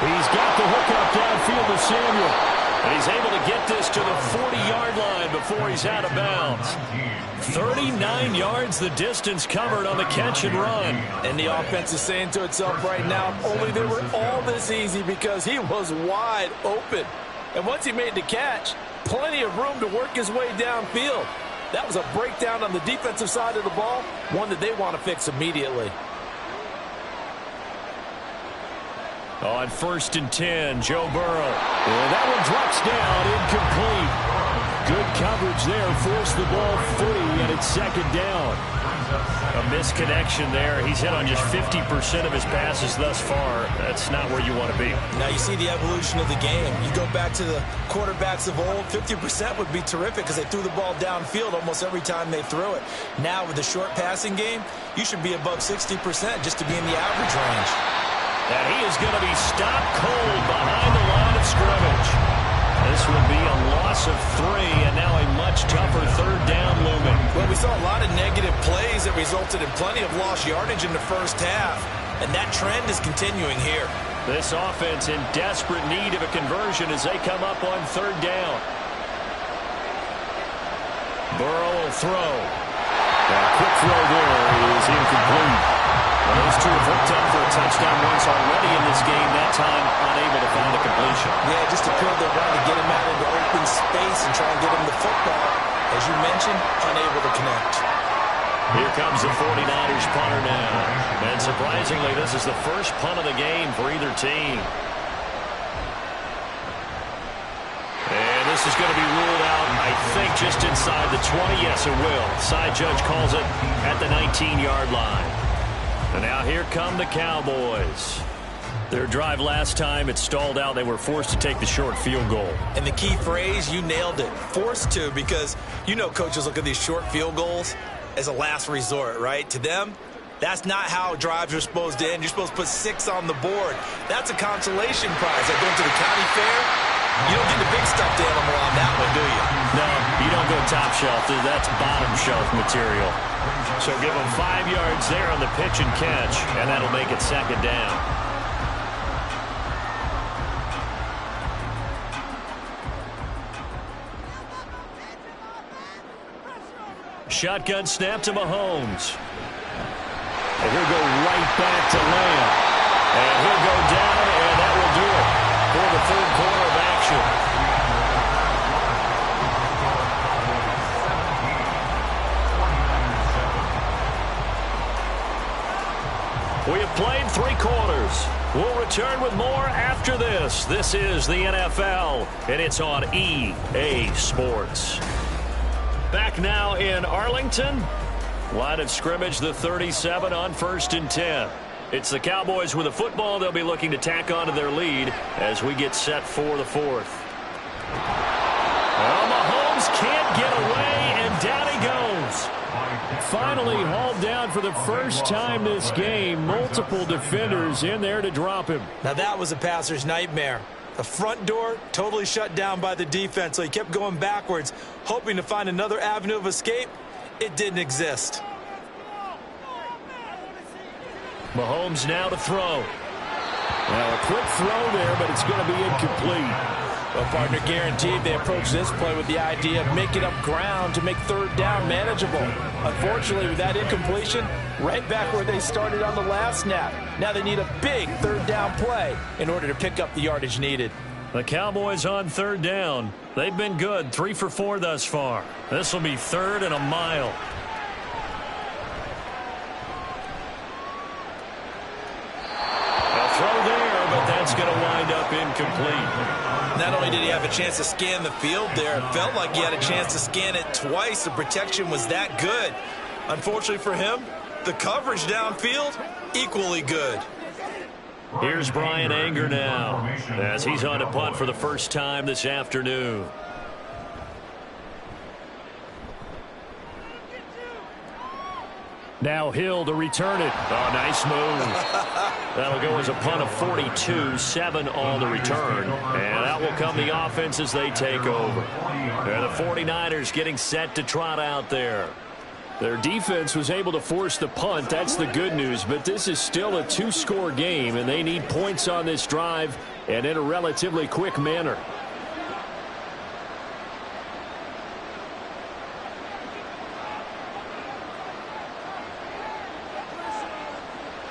He's got the hookup downfield to Samuel. And he's able to get this to the 40-yard line before he's out of bounds. 39 yards the distance covered on the catch and run. And the offense is saying to itself right now, only they were all this easy because he was wide open. And once he made the catch, plenty of room to work his way downfield. That was a breakdown on the defensive side of the ball, one that they want to fix immediately. On 1st and 10, Joe Burrow. And that one drops down, incomplete. Good coverage there, forced the ball free, and it's 2nd down. A misconnection there. He's hit on just 50% of his passes thus far. That's not where you want to be. Now you see the evolution of the game. You go back to the quarterbacks of old, 50% would be terrific because they threw the ball downfield almost every time they threw it. Now with the short passing game, you should be above 60% just to be in the average range. And he is going to be stopped cold behind the line of scrimmage. This would be a loss of 3, and now a much tougher 3rd down looming. Well, we saw a lot of negative plays that resulted in plenty of lost yardage in the first half, and that trend is continuing here. This offense in desperate need of a conversion as they come up on 3rd down. Burrow will throw. A quick throw there is incomplete. Well, those two have hooked up for a touchdown once already in this game. That time unable to find a completion. Yeah, just appeared they're trying to get him out into open space and try and get him the football. As you mentioned, unable to connect. Here comes the 49ers punter now. And surprisingly, this is the first punt of the game for either team. And this is going to be ruled out, I think, just inside the 20. Yes, it will. Side judge calls it at the 19-yard line. And now here come the Cowboys. Their drive last time, it stalled out. They were forced to take the short field goal. And the key phrase, you nailed it. Forced to, because you know coaches look at these short field goals as a last resort, right? To them, that's not how drives are supposed to end. You're supposed to put 6 on the board. That's a consolation prize. Like going to the county fair, you don't get the big stuffed animal on that one, do you? No, you don't go top shelf. That's bottom shelf material. So give them 5 yards there on the pitch and catch, and that'll make it 2nd down. Shotgun snap to Mahomes. And he'll go right back to Lamb. And he'll go down, and that will do it for the 3rd quarter of action. We have played 3 quarters. We'll return with more after this. This is the NFL, and it's on EA Sports. Back now in Arlington. Line of scrimmage, the 37 on 1st and 10. It's the Cowboys with the football. They'll be looking to tack onto their lead as we get set for the 4th. Well, Mahomes can't get away, and down he goes. Finally hauled down for the first time this game. Multiple defenders in there to drop him. Now that was a passer's nightmare. The front door totally shut down by the defense, so he kept going backwards, hoping to find another avenue of escape. It didn't exist. Mahomes now to throw. Well, a quick throw there, but it's going to be incomplete. Well, partner, guaranteed they approach this play with the idea of making up ground to make 3rd down manageable. Unfortunately, with that incompletion, right back where they started on the last snap. Now they need a big third down play in order to pick up the yardage needed. The Cowboys on third down. They've been good, 3 for 4 thus far. This will be 3rd and a mile. A throw there, but that's going to wind up incomplete. Not only did he have a chance to scan the field there, it felt like he had a chance to scan it twice. The protection was that good. Unfortunately for him, the coverage downfield, equally good. Here's Brian Anger now as he's on to punt for the first time this afternoon. Now Hill to return it. Oh, nice move. That'll go as a punt of 42, 7 on the return. And that will come the offense as they take over. And the 49ers getting set to trot out there. Their defense was able to force the punt. That's the good news. But this is still a 2-score game, and they need points on this drive and in a relatively quick manner.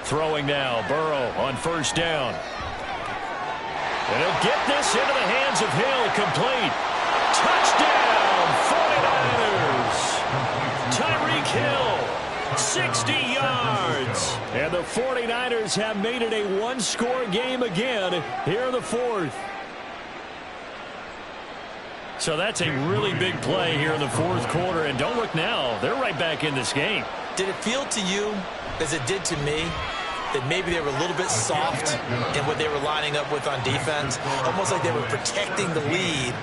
Throwing now, Burrow on first down. And he'll get this into the hands of Hill, complete. Touchdown, 49ers. Tyreek Hill, 60 yards. And the 49ers have made it a 1-score game again here in the 4th. So that's a really big play here in the 4th quarter. And don't look now, they're right back in this game. Did it feel to you, as it did to me, that maybe they were a little bit soft in what they were lining up with on defense? Almost like they were protecting the lead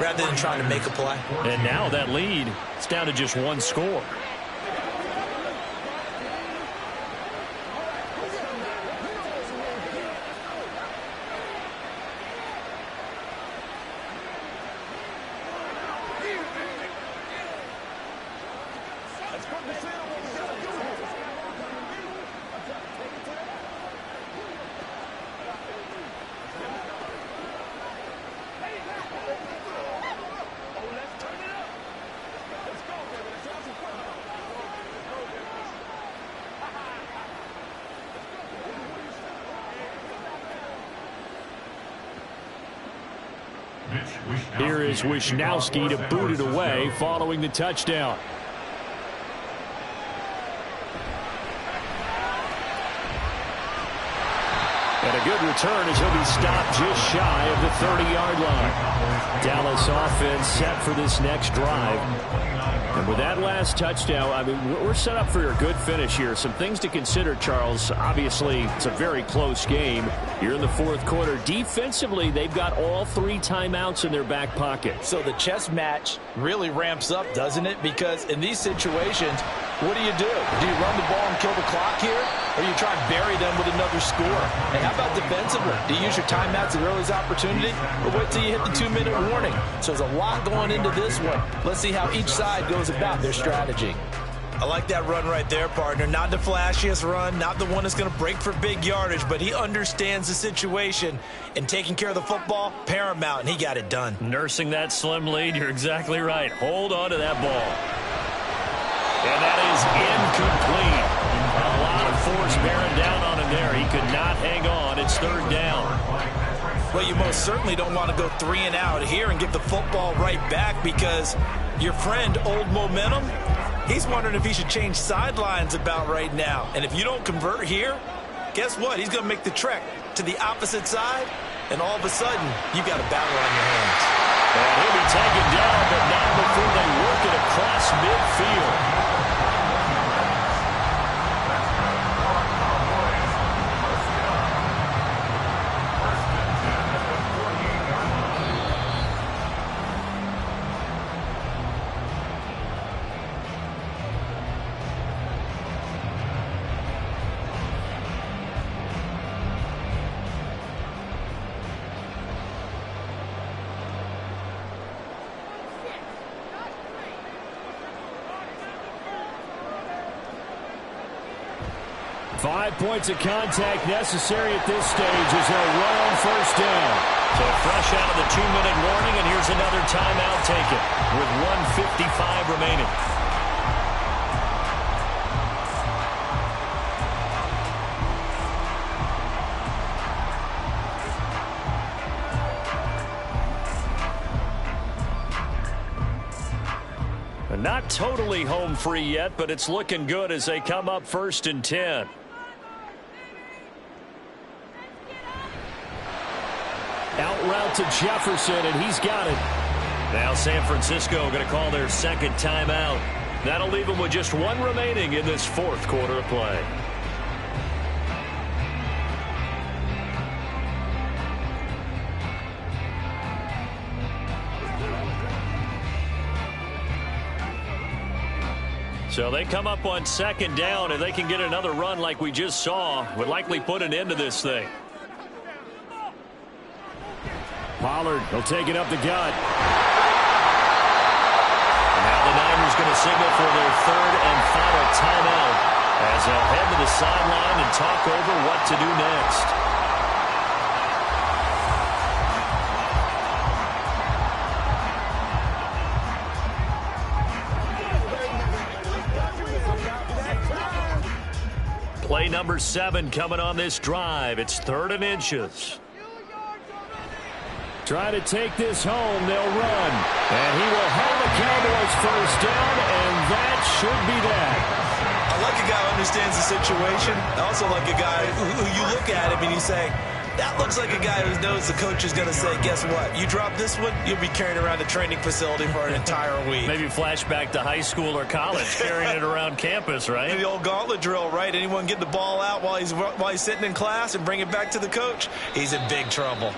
rather than trying to make a play. And now that lead, it's down to just 1 score. Here is Wishnowski to boot it away following the touchdown. And a good return as he'll be stopped just shy of the 30-yard line. Dallas offense set for this next drive. And with that last touchdown, I mean, we're set up for a good finish here. Some things to consider, Charles. Obviously, it's a very close game. You're in the 4th quarter. Defensively, they've got all 3 timeouts in their back pocket. So the chess match really ramps up, doesn't it? Because in these situations, what do? Do you run the ball and kill the clock here? Or do you try and bury them with another score? And how about defensively? Do you use your timeouts at the earliest opportunity? Or wait till you hit the 2-minute warning? So there's a lot going into this one. Let's see how each side goes about their strategy. I like that run right there, partner. Not the flashiest run, not the one that's going to break for big yardage, but he understands the situation, and taking care of the football, paramount, and he got it done. Nursing that slim lead, you're exactly right. Hold on to that ball. And that is incomplete. A lot of force bearing down on him there. He could not hang on. It's 3rd down. Well, you most certainly don't want to go 3 and out here and give the football right back, because your friend, Old Momentum, he's wondering if he should change sidelines about right now. And if you don't convert here, guess what? He's going to make the trek to the opposite side, and all of a sudden, you've got a battle on your hands. And he'll be taken down, but not before they work it across midfield. Five points of contact necessary at this stage as they'll run on first down. So fresh out of the 2-minute warning, and here's another timeout taken with 1:55 remaining. Not totally home free yet, but it's looking good as they come up 1st and 10. Out route to Jefferson, and he's got it. Now San Francisco going to call their second timeout. That'll leave them with just one remaining in this 4th quarter of play. So they come up on 2nd down, and they can get another run like we just saw. Would likely put an end to this thing. Pollard will take it up the gut. Now the Niners going to signal for their 3rd and final timeout as they'll head to the sideline and talk over what to do next. Play number 7 coming on this drive. It's 3rd and inches. Try to take this home. They'll run. And he will have the Cowboys 1st down, and that should be that. I like a guy who understands the situation. I also like a guy who you look at him and you say, that looks like a guy who knows the coach is going to say, guess what? You drop this one, you'll be carrying around the training facility for an entire week. Maybe flashback to high school or college, carrying it around campus, right? The old gauntlet drill, right? Anyone get the ball out while he's sitting in class and bring it back to the coach? He's in big trouble.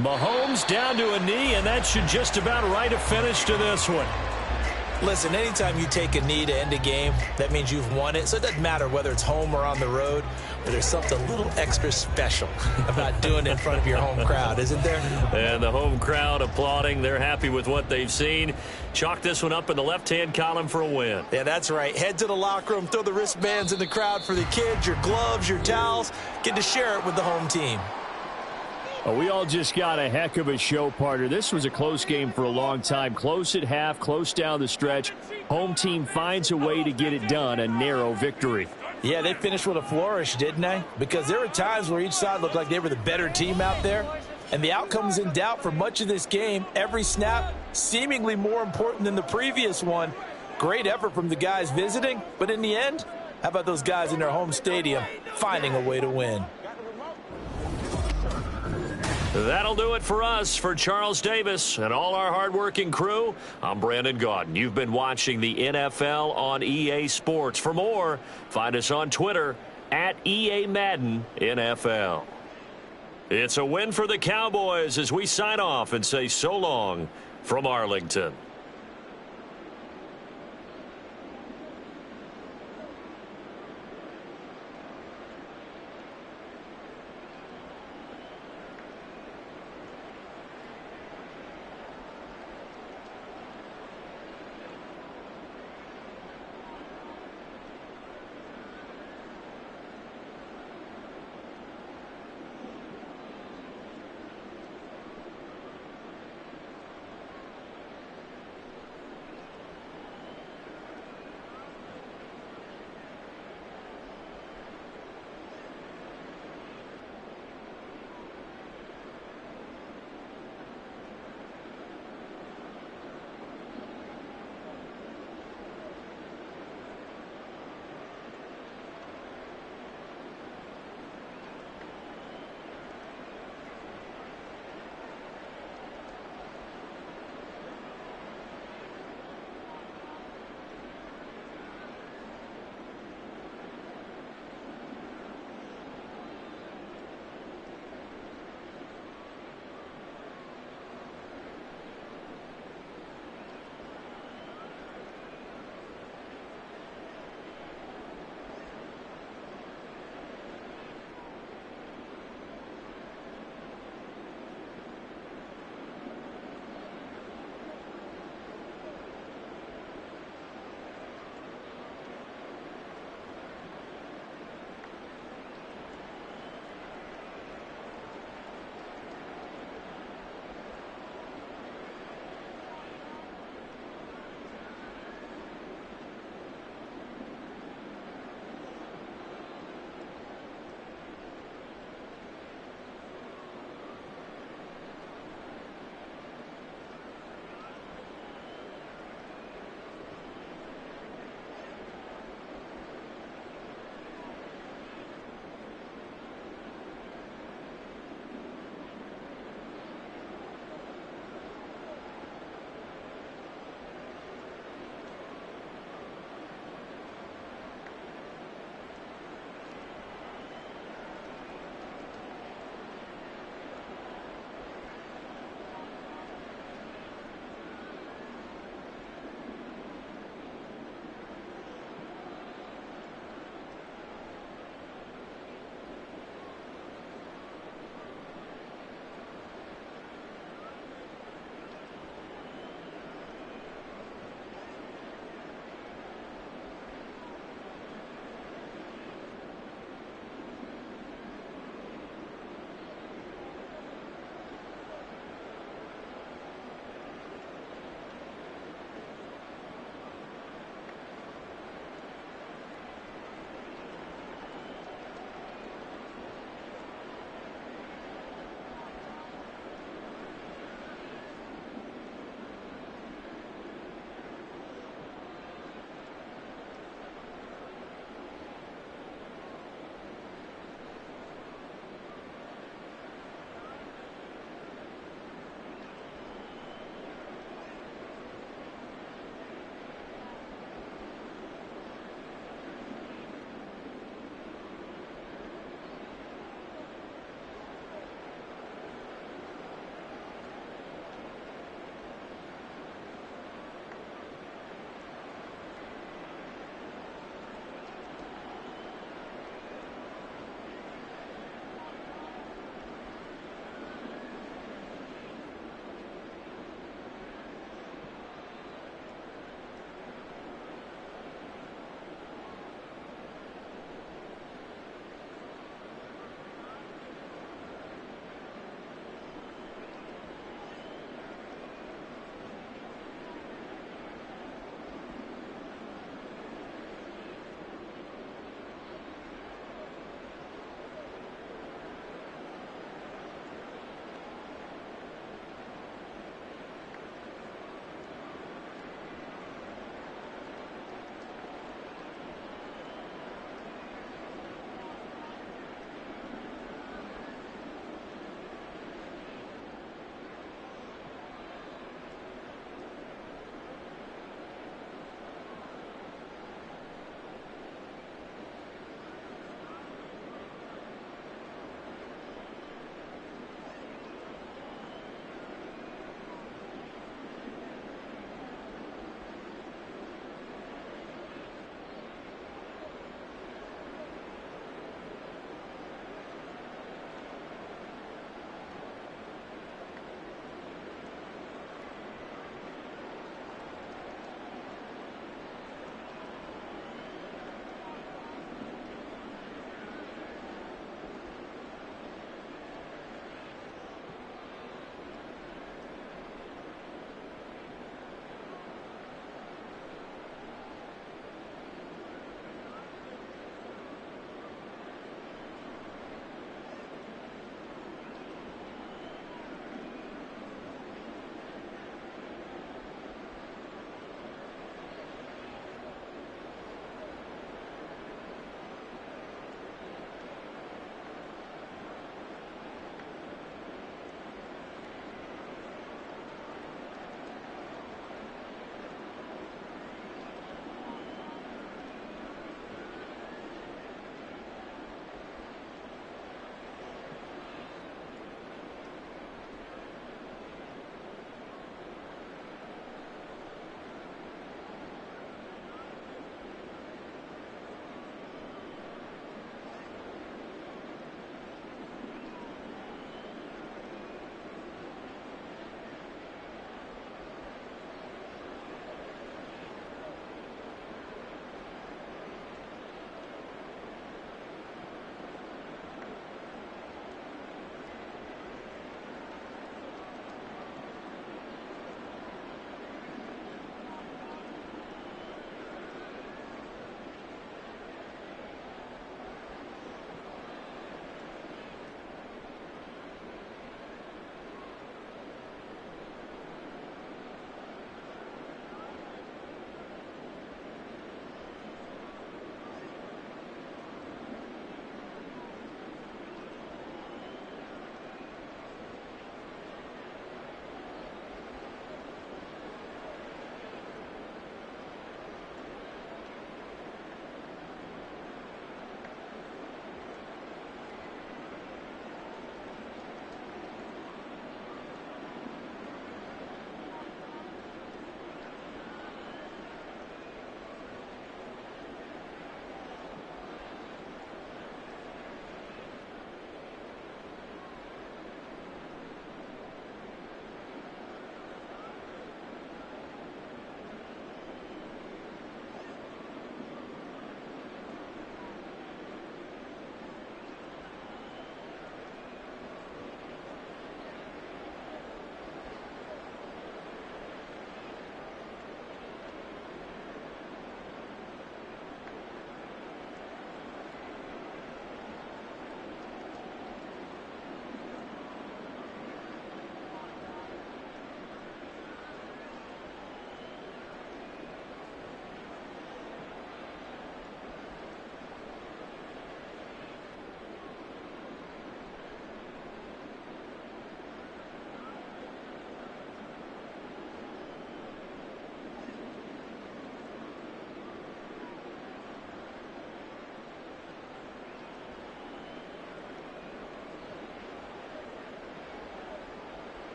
Mahomes down to a knee, and that should just about write a finish to this one. Listen, anytime you take a knee to end a game, that means you've won it. So it doesn't matter whether it's home or on the road, but there's something a little extra special about doing it in front of your home crowd, isn't there? And the home crowd applauding. They're happy with what they've seen. Chalk this one up in the left-hand column for a win. Yeah, that's right. Head to the locker room, throw the wristbands in the crowd for the kids, your gloves, your towels. Get to share it with the home team. Well, we all just got a heck of a show, partner. This was a close game for a long time. Close at half, close down the stretch. Home team finds a way to get it done, a narrow victory. Yeah, they finished with a flourish, didn't they? Because there were times where each side looked like they were the better team out there. And the outcome's in doubt for much of this game. Every snap seemingly more important than the previous one. Great effort from the guys visiting. But in the end, how about those guys in their home stadium finding a way to win? That'll do it for us. For Charles Davis and all our hardworking crew, I'm Brandon Gaudin. You've been watching the NFL on EA Sports. For more, find us on Twitter at EA Madden NFL. It's a win for the Cowboys as we sign off and say so long from Arlington.